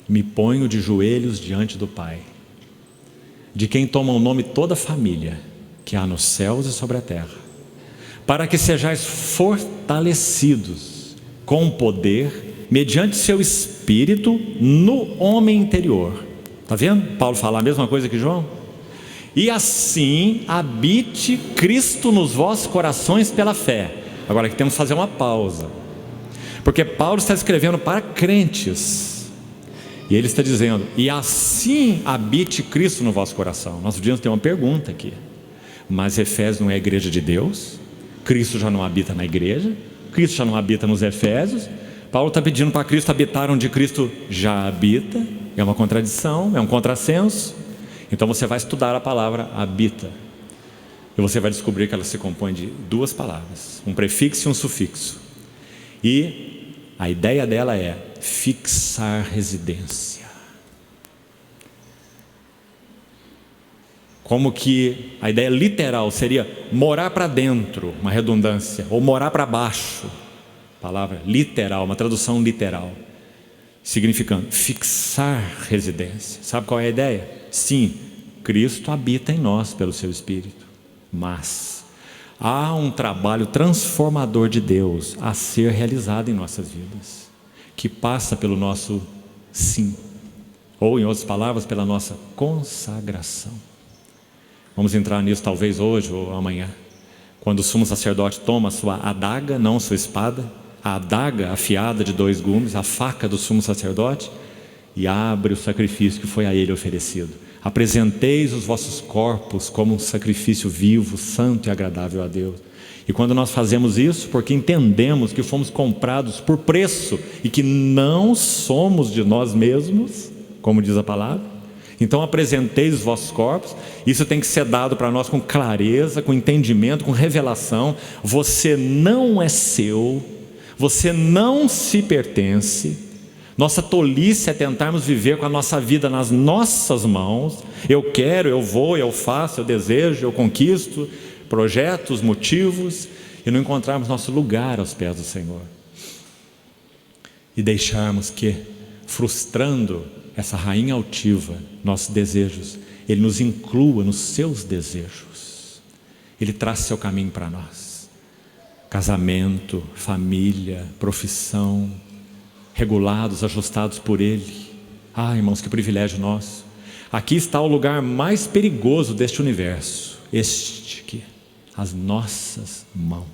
me ponho de joelhos diante do Pai, de quem toma o nome toda a família que há nos céus e sobre a terra, para que sejais fortalecidos com poder mediante seu Espírito no homem interior. Está vendo? Paulo fala a mesma coisa que João. E assim habite Cristo nos vossos corações pela fé. Agora aqui temos que fazer uma pausa, porque Paulo está escrevendo para crentes, e ele está dizendo: e assim habite Cristo no vosso coração. Nós podíamos ter uma pergunta aqui: mas Efésios não é a igreja de Deus? Cristo já não habita na igreja? Cristo já não habita nos Efésios? Paulo está pedindo para Cristo habitar onde Cristo já habita. É uma contradição, é um contrassenso. Então você vai estudar a palavra habita, e você vai descobrir que ela se compõe de duas palavras, um prefixo e um sufixo. E a ideia dela é fixar residência. Como que a ideia literal seria morar para dentro, uma redundância, ou morar para baixo. Palavra literal, uma tradução literal, significando fixar residência. Sabe qual é a ideia? Sim, Cristo habita em nós pelo seu Espírito, mas há um trabalho transformador de Deus a ser realizado em nossas vidas, que passa pelo nosso sim, ou em outras palavras, pela nossa consagração. Vamos entrar nisso talvez hoje ou amanhã, quando o sumo sacerdote toma a sua adaga, não sua espada, a adaga afiada de 2 gumes, a faca do sumo sacerdote, e abre o sacrifício que foi a ele oferecido. Apresenteis os vossos corpos como um sacrifício vivo, santo e agradável a Deus. E quando nós fazemos isso, porque entendemos que fomos comprados por preço e que não somos de nós mesmos, como diz a palavra, então apresenteis os vossos corpos. Isso tem que ser dado para nós com clareza, com entendimento, com revelação. Você não é seu, você não se pertence. Nossa tolice é tentarmos viver com a nossa vida nas nossas mãos. Eu quero, eu vou, eu faço, eu desejo, eu conquisto projetos, motivos, e não encontrarmos nosso lugar aos pés do Senhor. E deixarmos que, frustrando essa rainha altiva, nossos desejos, Ele nos inclua nos seus desejos. Ele traz seu caminho para nós. Casamento, família, profissão, regulados, ajustados por Ele. Ah, irmãos, que privilégio nosso. Aqui está o lugar mais perigoso deste universo, este aqui, as nossas mãos.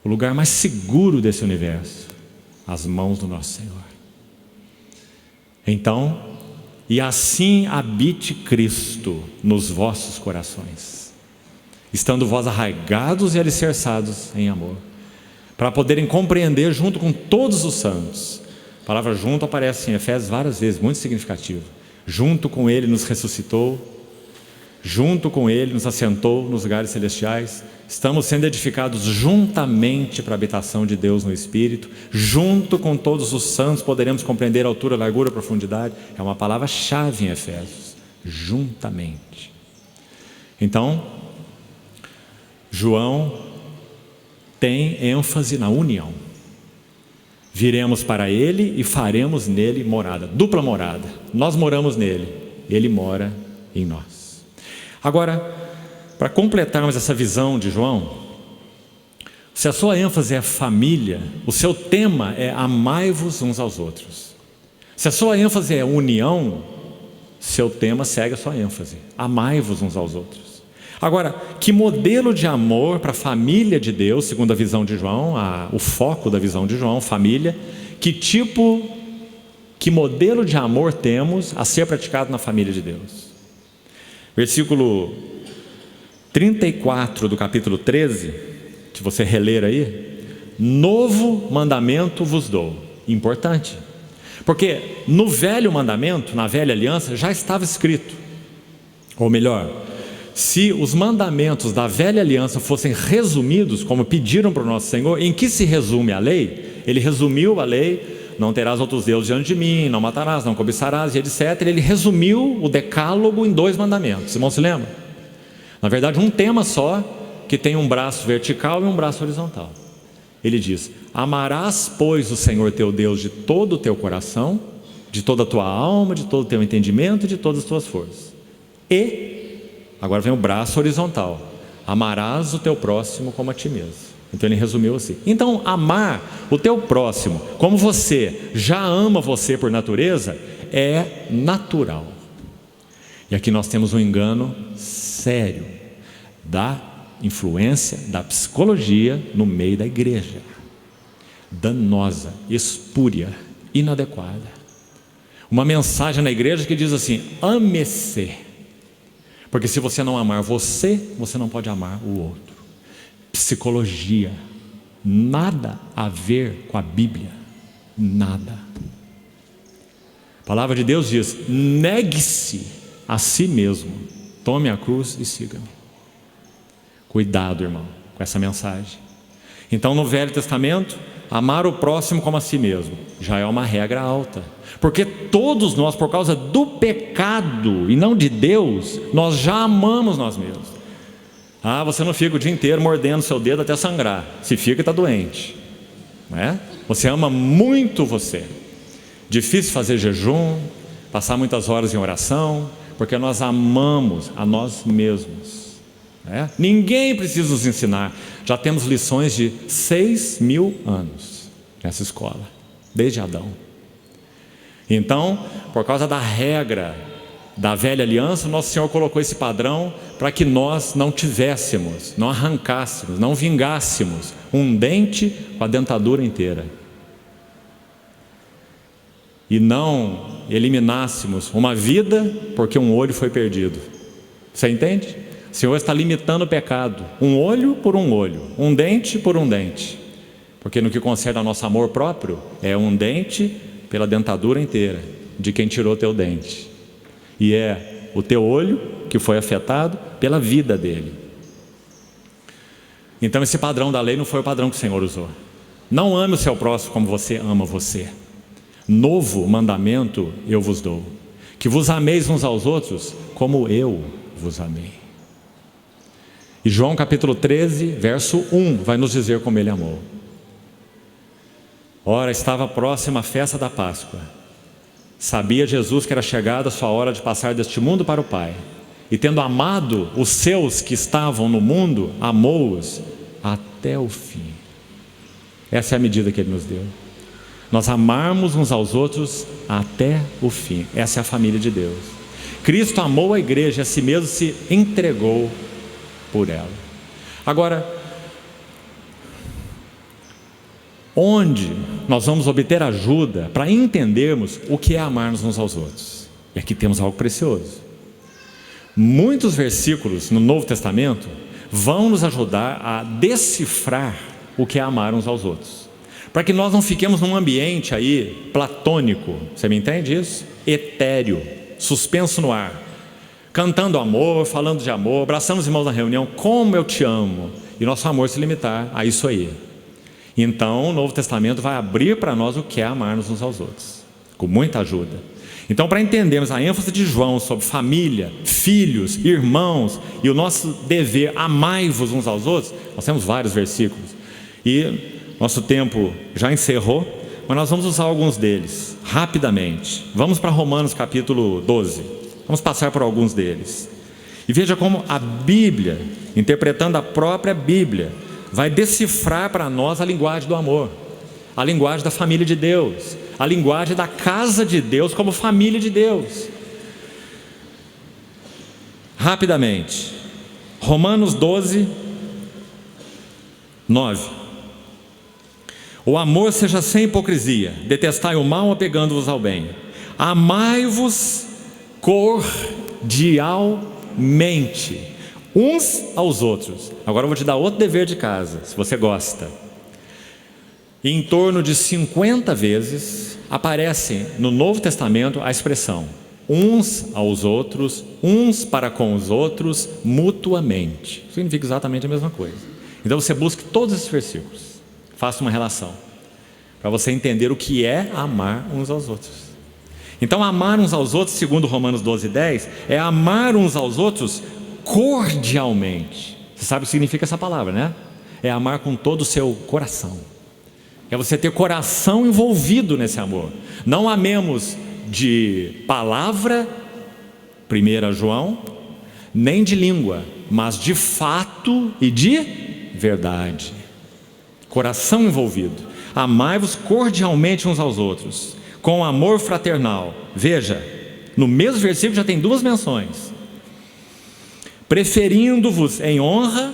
O lugar mais seguro desse universo, as mãos do nosso Senhor. Então, e assim habite Cristo nos vossos corações, estando vós arraigados e alicerçados em amor, para poderem compreender junto com todos os santos. A palavra junto aparece em Efésios várias vezes, muito significativo. Junto com Ele nos ressuscitou, junto com Ele nos assentou nos lugares celestiais. Estamos sendo edificados juntamente para a habitação de Deus no Espírito. Junto com todos os santos poderemos compreender a altura, largura, profundidade. É uma palavra-chave em Efésios, juntamente. Então, João tem ênfase na união. Viremos para Ele e faremos nele morada, dupla morada. Nós moramos nele, Ele mora em nós. Agora, para completarmos essa visão de João, se a sua ênfase é família, o seu tema é amai-vos uns aos outros. Se a sua ênfase é união, seu tema segue a sua ênfase, amai-vos uns aos outros. Agora, que modelo de amor para a família de Deus, segundo a visão de João, o foco da visão de João, família, que modelo de amor temos a ser praticado na família de Deus? Versículo 34 do capítulo 13, se você reler aí: novo mandamento vos dou. Importante, porque no velho mandamento, na velha aliança, já estava escrito, ou melhor, se os mandamentos da velha aliança fossem resumidos, como pediram para o nosso Senhor, em que se resume a lei? Ele resumiu a lei não terás outros deuses diante de mim, não matarás, não cobiçarás, e etc. Ele resumiu o decálogo em 2 mandamentos. Irmão, se lembra? Na verdade, um tema só, que tem um braço vertical e um braço horizontal. Ele diz: amarás, pois, o Senhor teu Deus de todo o teu coração, de toda a tua alma, de todo o teu entendimento e de todas as tuas forças. E, agora vem o braço horizontal: amarás o teu próximo como a ti mesmo. Então ele resumiu assim. Então, amar o teu próximo como você já ama você por natureza é natural. E aqui nós temos um engano sério da influência da psicologia no meio da igreja. Danosa, espúria, inadequada. Uma mensagem na igreja que diz assim: ame-se. Porque se você não amar você, você não pode amar o outro. Psicologia, nada a ver com a Bíblia, nada. A palavra de Deus diz: negue-se a si mesmo, tome a cruz e siga-me. Cuidado, irmão, com essa mensagem. Então, no Velho Testamento, amar o próximo como a si mesmo já é uma regra alta, porque todos nós, por causa do pecado e não de Deus, nós já amamos nós mesmos. Você não fica o dia inteiro mordendo seu dedo até sangrar. Se fica, está doente, não é? Você ama muito você. Difícil fazer jejum, passar muitas horas em oração, porque nós amamos a nós mesmos, né? Ninguém precisa nos ensinar. Já temos lições de 6.000 anos nessa escola, desde Adão. Então, por causa da regra da velha aliança, nosso Senhor colocou esse padrão para que nós não tivéssemos, não arrancássemos, não vingássemos um dente com a dentadura inteira, e não eliminássemos uma vida porque um olho foi perdido. Você entende? O Senhor está limitando o pecado, um olho por um olho, um dente por um dente, porque no que concerne ao nosso amor próprio, é um dente pela dentadura inteira de quem tirou teu dente, e é o teu olho que foi afetado pela vida dele. Então esse padrão da lei não foi o padrão que o Senhor usou. Não ame o seu próximo como você ama você. Novo mandamento eu vos dou, que vos ameis uns aos outros como eu vos amei. E João capítulo 13, verso 1 vai nos dizer como ele amou. Ora, estava próxima a festa da Páscoa. Sabia Jesus que era chegada a sua hora de passar deste mundo para o Pai, e tendo amado os seus que estavam no mundo, amou-os até o fim. Essa é a medida que Ele nos deu. Nós amarmos uns aos outros até o fim. Essa é a família de Deus. Cristo amou a igreja e a si mesmo se entregou por ela. Agora, onde nós vamos obter ajuda para entendermos o que é amarmos uns aos outros? E aqui temos algo precioso. Muitos versículos no Novo Testamento vão nos ajudar a decifrar o que é amar uns aos outros, para que nós não fiquemos num ambiente aí platônico, você me entende isso? Etéreo, suspenso no ar, cantando amor, falando de amor, abraçando os irmãos na reunião, como eu te amo, e nosso amor se limitar a isso aí. Então o Novo Testamento vai abrir para nós o que é amar-nos uns aos outros, com muita ajuda. Então, para entendermos a ênfase de João sobre família, filhos, irmãos e o nosso dever, amai-vos uns aos outros, nós temos vários versículos e nosso tempo já encerrou, mas nós vamos usar alguns deles rapidamente. Vamos para Romanos capítulo 12, vamos passar por alguns deles e veja como a Bíblia, interpretando a própria Bíblia, vai decifrar para nós a linguagem do amor, a linguagem da família de Deus, a linguagem da casa de Deus como família de Deus. Rapidamente, Romanos 12, 9. O amor seja sem hipocrisia, detestai o mal apegando-vos ao bem, amai-vos cordialmente uns aos outros. Agora eu vou te dar outro dever de casa, se você gosta. Em torno de 50 vezes aparece no Novo Testamento a expressão uns aos outros, uns para com os outros, mutuamente. Significa exatamente a mesma coisa. Então você busque todos esses versículos, faça uma relação, para você entender o que é amar uns aos outros. Então, amar uns aos outros, segundo Romanos 12:10, é amar uns aos outros cordialmente. Você sabe o que significa essa palavra, né? É amar com todo o seu coração. É você ter coração envolvido nesse amor. Não amemos de palavra, 1 João, nem de língua, mas de fato e de verdade. Coração envolvido. Amai-vos cordialmente uns aos outros, com amor fraternal. Veja, no mesmo versículo já tem duas menções. Preferindo-vos em honra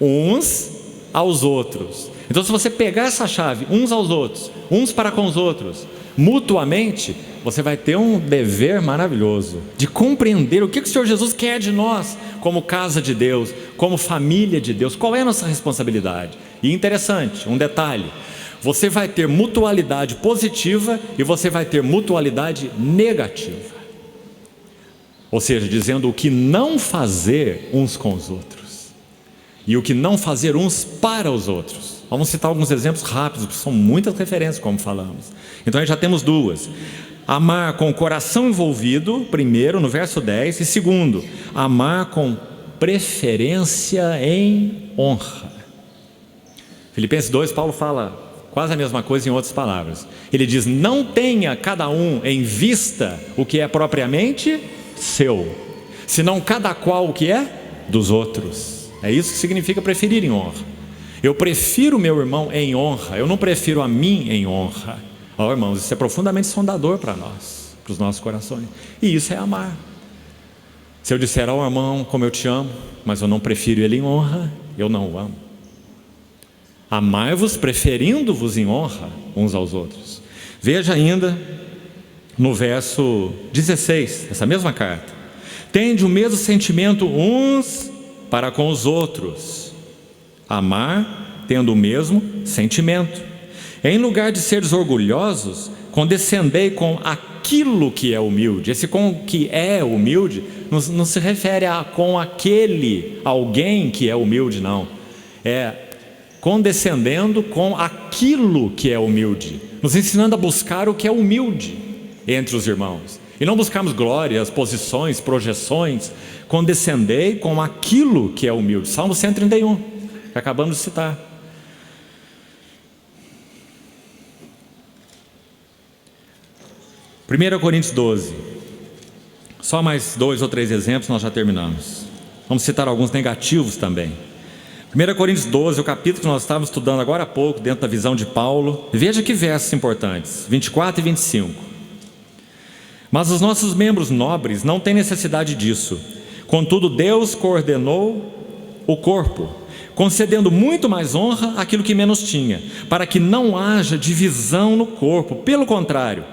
uns aos outros. Então, se você pegar essa chave, uns aos outros, uns para com os outros, mutuamente, você vai ter um dever maravilhoso de compreender o que o Senhor Jesus quer de nós, como casa de Deus, como família de Deus. Qual é a nossa responsabilidade? E interessante, um detalhe: você vai ter mutualidade positiva e você vai ter mutualidade negativa. Ou seja, dizendo o que não fazer uns com os outros e o que não fazer uns para os outros. Vamos citar alguns exemplos rápidos, porque são muitas referências, como falamos. Então aí já temos duas: amar com o coração envolvido, primeiro, no verso 10, e segundo, amar com preferência em honra. Filipenses 2, Paulo fala quase a mesma coisa em outras palavras. Ele diz: não tenha cada um em vista o que é propriamente seu, senão cada qual o que é dos outros. É isso que significa preferir em honra. Eu prefiro o meu irmão em honra, eu não prefiro a mim em honra. Ó, irmãos, isso é profundamente sondador para nós, para os nossos corações. E isso é amar. Se eu disser ao irmão como eu te amo, mas eu não prefiro ele em honra, eu não o amo. Amai-vos preferindo-vos em honra uns aos outros. Veja ainda no verso 16, essa mesma carta: tende o mesmo sentimento uns para com os outros. Amar tendo o mesmo sentimento. Em lugar de seres orgulhosos, condescendei com aquilo que é humilde. Esse com que é humilde não se refere a com aquele alguém que é humilde, não. É condescendendo com aquilo que é humilde, nos ensinando a buscar o que é humilde entre os irmãos, e não buscarmos glórias, posições, projeções. Condescendei com aquilo que é humilde. Salmo 131, que acabamos de citar. Primeira Coríntios 12. Só mais 2 ou 3 exemplos, nós já terminamos. Vamos citar alguns negativos também. 1 Coríntios 12, o capítulo que nós estávamos estudando agora há pouco, dentro da visão de Paulo. Veja que versos importantes, 24 e 25. Mas os nossos membros nobres não têm necessidade disso. Contudo, Deus coordenou o corpo, concedendo muito mais honra àquilo que menos tinha, para que não haja divisão no corpo. Pelo contrário,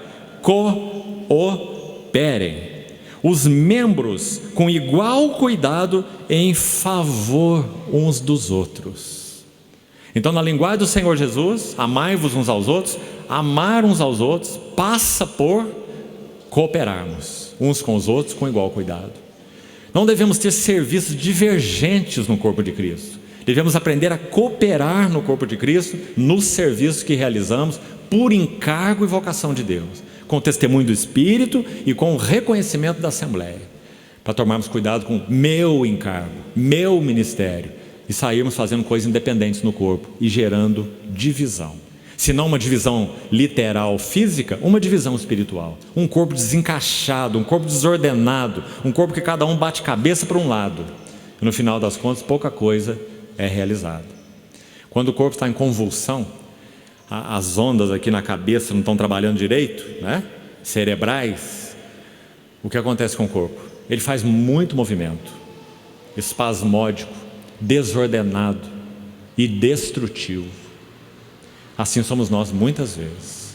cooperem os membros com igual cuidado em favor uns dos outros. Então, na linguagem do Senhor Jesus, amai-vos uns aos outros. Amar uns aos outros passa por cooperarmos uns com os outros com igual cuidado. Não devemos ter serviços divergentes no corpo de Cristo. Devemos aprender a cooperar no corpo de Cristo, nos serviços que realizamos por encargo e vocação de Deus, com o testemunho do Espírito e com o reconhecimento da Assembleia, para tomarmos cuidado com meu encargo, meu ministério, e sairmos fazendo coisas independentes no corpo e gerando divisão. Se não uma divisão literal física, uma divisão espiritual. Um corpo desencaixado, um corpo desordenado, um corpo que cada um bate cabeça para um lado, e no final das contas pouca coisa é realizada. Quando o corpo está em convulsão, as ondas aqui na cabeça não estão trabalhando direito, né? Cerebrais, o que acontece com o corpo? Ele faz muito movimento, espasmódico, desordenado e destrutivo. Assim somos nós muitas vezes.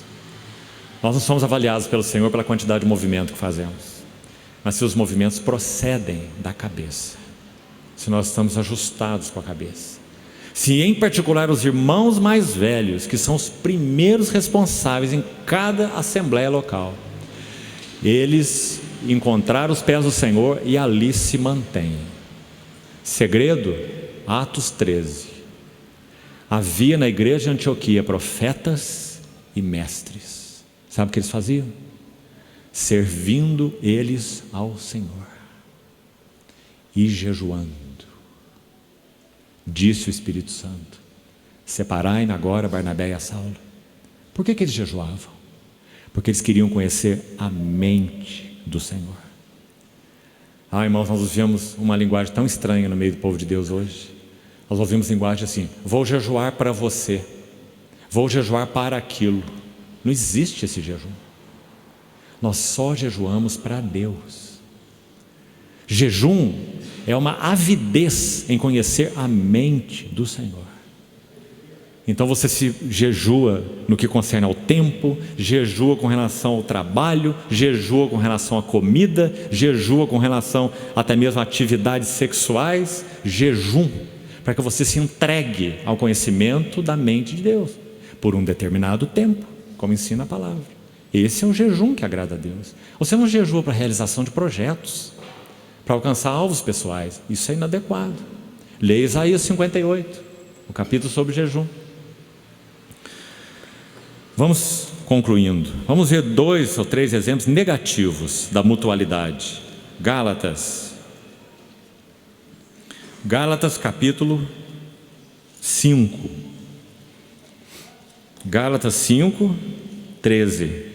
Nós não somos avaliados pelo Senhor pela quantidade de movimento que fazemos, mas se os movimentos procedem da cabeça, se nós estamos ajustados com a cabeça, se em particular os irmãos mais velhos, que são os primeiros responsáveis em cada assembleia local, eles encontraram os pés do Senhor e ali se mantêm. Segredo, Atos 13. Havia na igreja de Antioquia profetas e mestres. Sabe o que eles faziam? Servindo eles ao Senhor e jejuando. Disse o Espírito Santo: separai-me agora Barnabé e a Saulo. Por que eles jejuavam? Porque eles queriam conhecer a mente do Senhor. Irmãos, nós ouvimos uma linguagem tão estranha no meio do povo de Deus hoje. Nós ouvimos linguagem assim: vou jejuar para você, vou jejuar para aquilo. Não existe esse jejum. Nós só jejuamos para Deus. Jejum é uma avidez em conhecer a mente do Senhor. Então você se jejua no que concerne ao tempo, jejua com relação ao trabalho, jejua com relação à comida, jejua com relação até mesmo a atividades sexuais. Jejum para que você se entregue ao conhecimento da mente de Deus por um determinado tempo, como ensina a palavra. Esse é o jejum que agrada a Deus. Você não jejua para a realização de projetos, para alcançar alvos pessoais. Isso é inadequado. Leia Isaías 58, o capítulo sobre jejum. Vamos concluindo. Vamos ver 2 ou 3 exemplos negativos da mutualidade. Gálatas capítulo 5. Gálatas 5, 13.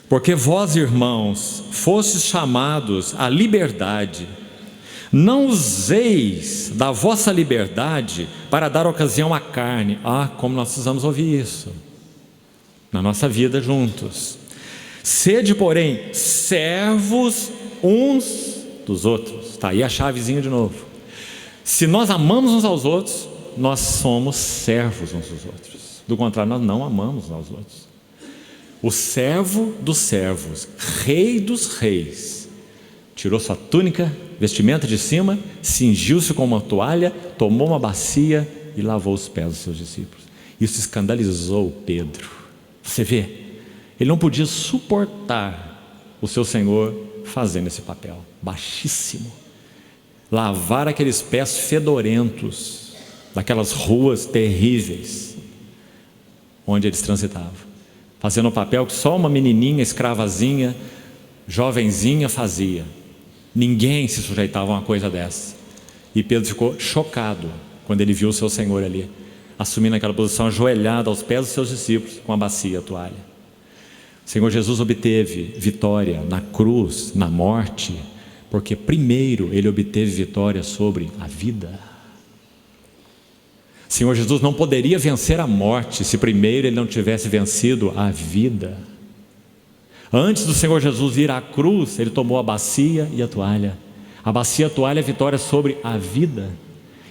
Porque vós, irmãos, fostes chamados à liberdade. Não useis da vossa liberdade para dar ocasião à carne. Como nós precisamos ouvir isso na nossa vida juntos. Sede, porém, servos uns dos outros. Está aí a chavezinha de novo. Se nós amamos uns aos outros, nós somos servos uns dos outros. Do contrário, nós não amamos uns aos outros. O servo dos servos, rei dos reis, tirou sua túnica, vestimenta de cima, cingiu-se com uma toalha, tomou uma bacia e lavou os pés dos seus discípulos. Isso escandalizou Pedro. Você vê, ele não podia suportar o seu Senhor fazendo esse papel baixíssimo. Lavar aqueles pés fedorentos daquelas ruas terríveis onde eles transitavam, fazendo um papel que só uma menininha, escravazinha, jovenzinha fazia. Ninguém se sujeitava a uma coisa dessa. E Pedro ficou chocado quando ele viu o seu Senhor ali, assumindo aquela posição, ajoelhado aos pés dos seus discípulos, com a bacia e a toalha. O Senhor Jesus obteve vitória na cruz, na morte, porque primeiro Ele obteve vitória sobre a vida. O Senhor Jesus não poderia vencer a morte se primeiro Ele não tivesse vencido a vida. Antes do Senhor Jesus ir à cruz, Ele tomou a bacia e a toalha. A bacia e a toalha é vitória sobre a vida.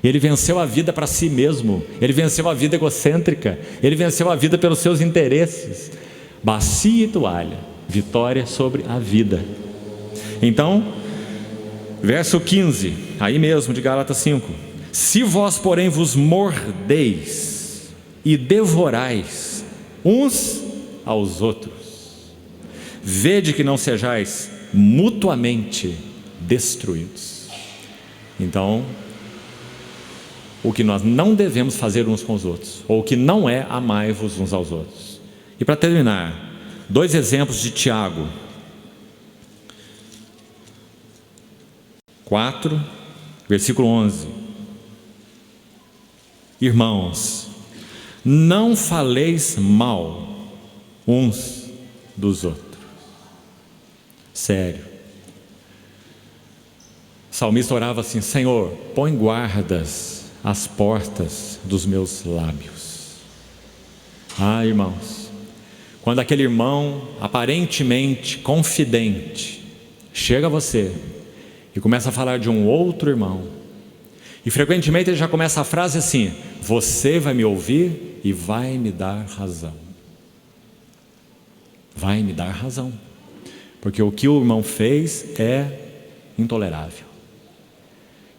Ele venceu a vida para si mesmo. Ele venceu a vida egocêntrica. Ele venceu a vida pelos seus interesses. Bacia e toalha, vitória sobre a vida. Então, verso 15, aí mesmo de Gálatas 5. Se vós, porém, vos mordeis e devorais uns aos outros, vede que não sejais mutuamente destruídos. Então, o que nós não devemos fazer uns com os outros, ou o que não é, amai-vos uns aos outros. E para terminar, 2 exemplos de Tiago 4, versículo 11. Irmãos, não faleis mal uns dos outros. Sério. O salmista orava assim: Senhor, põe guardas às portas dos meus lábios. Irmãos, quando aquele irmão aparentemente confidente chega a você e começa a falar de um outro irmão, e frequentemente ele já começa a frase assim: você vai me ouvir e vai me dar razão. Vai me dar razão, porque o que o irmão fez é intolerável.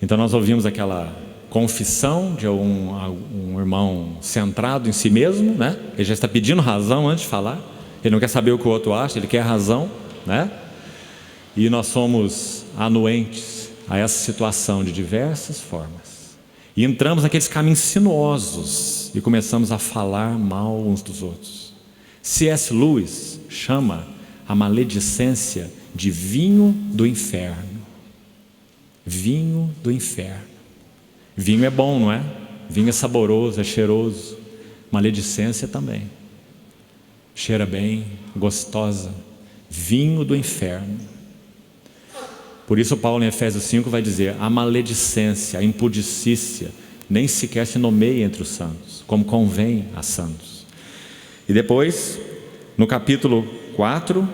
Então nós ouvimos aquela confissão de um irmão centrado em si mesmo, né? Ele já está pedindo razão antes de falar. Ele não quer saber o que o outro acha, ele quer razão, né? E nós somos anuentes a essa situação de diversas formas. E entramos naqueles caminhos sinuosos e começamos a falar mal uns dos outros. C.S. Lewis chama a maledicência de vinho do inferno. Vinho do inferno. Vinho é bom, não é? Vinho é saboroso, é cheiroso. Maledicência também. Cheira bem, gostosa. Vinho do inferno. Por isso Paulo em Efésios 5 vai dizer: a maledicência, a impudicícia nem sequer se nomeia entre os santos, como convém a santos. E depois, no capítulo 4,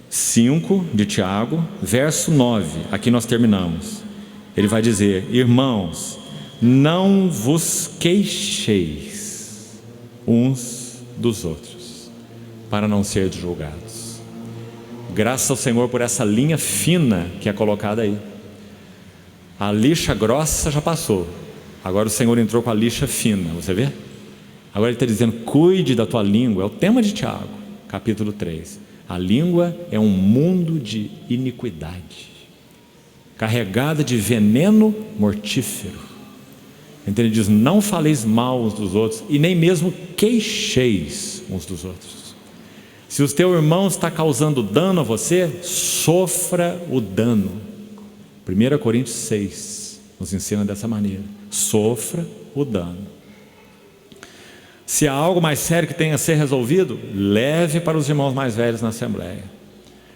5 de Tiago, verso 9, aqui nós terminamos. Ele vai dizer: irmãos, não vos queixeis uns dos outros, para não serdes julgados. Graças ao Senhor por essa linha fina que é colocada aí. A lixa grossa já passou, agora o Senhor entrou com a lixa fina, você vê? Agora ele está dizendo: cuide da tua língua. É o tema de Tiago, capítulo 3. A língua é um mundo de iniquidade, carregada de veneno mortífero. Então ele diz: não faleis mal uns dos outros, e nem mesmo queixeis uns dos outros. Se o teu irmão está causando dano a você, sofra o dano. 1 Coríntios 6 nos ensina dessa maneira: sofra o dano. Se há algo mais sério que tenha a ser resolvido, leve para os irmãos mais velhos na assembleia,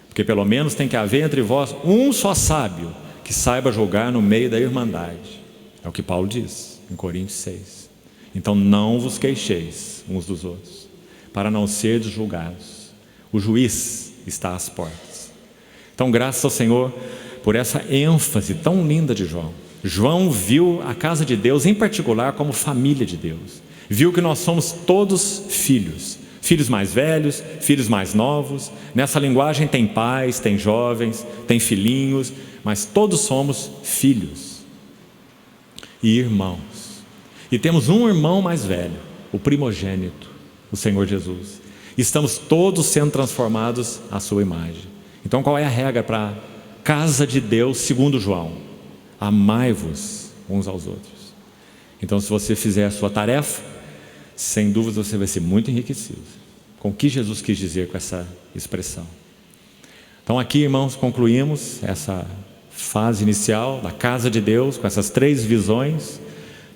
porque pelo menos tem que haver entre vós um só sábio, que saiba julgar no meio da irmandade. É o que Paulo diz em Coríntios 6. Então não vos queixeis uns dos outros, para não serdes julgados. O juiz está às portas. Então graças ao Senhor por essa ênfase tão linda de João. João viu a casa de Deus em particular como família de Deus. Viu que nós somos todos filhos. Filhos mais velhos, filhos mais novos. Nessa linguagem tem pais, tem jovens, tem filhinhos, mas todos somos filhos e irmãos. E temos um irmão mais velho, o primogênito, o Senhor Jesus. Estamos todos sendo transformados à sua imagem. Então qual é a regra para a casa de Deus segundo João? Amai-vos uns aos outros. Então se você fizer a sua tarefa, sem dúvida você vai ser muito enriquecido com o que Jesus quis dizer com essa expressão. Então aqui, irmãos, concluímos essa fase inicial da casa de Deus com essas 3 visões.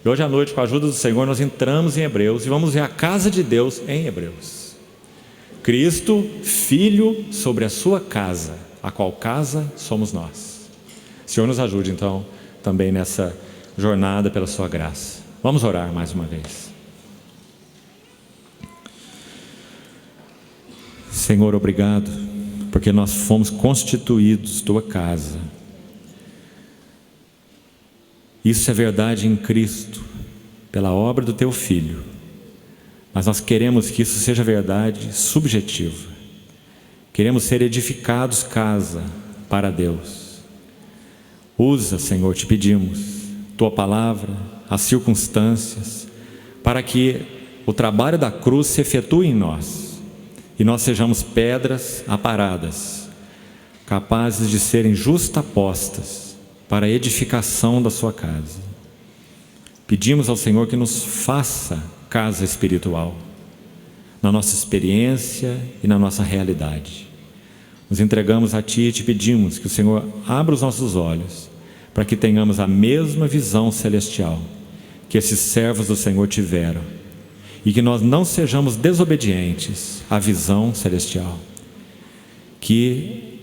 E hoje à noite, com a ajuda do Senhor, nós entramos em Hebreus e vamos ver a casa de Deus em Hebreus. Cristo, Filho sobre a sua casa, a qual casa somos nós. O Senhor nos ajude então também nessa jornada pela sua graça. Vamos orar mais uma vez. Senhor, obrigado, porque nós fomos constituídos tua casa. Isso é verdade em Cristo, pela obra do teu Filho. Mas nós queremos que isso seja verdade subjetiva. Queremos ser edificados casa para Deus. Usa, Senhor, te pedimos, tua palavra, as circunstâncias, para que o trabalho da cruz se efetue em nós e nós sejamos pedras aparadas, capazes de serem justapostas para a edificação da sua casa. Pedimos ao Senhor que nos faça casa espiritual, na nossa experiência e na nossa realidade. Nos entregamos a Ti e te pedimos que o Senhor abra os nossos olhos, para que tenhamos a mesma visão celestial que esses servos do Senhor tiveram, e que nós não sejamos desobedientes à visão celestial. Que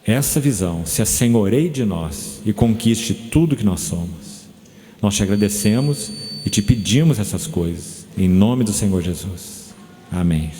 essa visão se assenhoreie de nós e conquiste tudo que nós somos. Nós te agradecemos e te pedimos essas coisas, em nome do Senhor Jesus. Amém.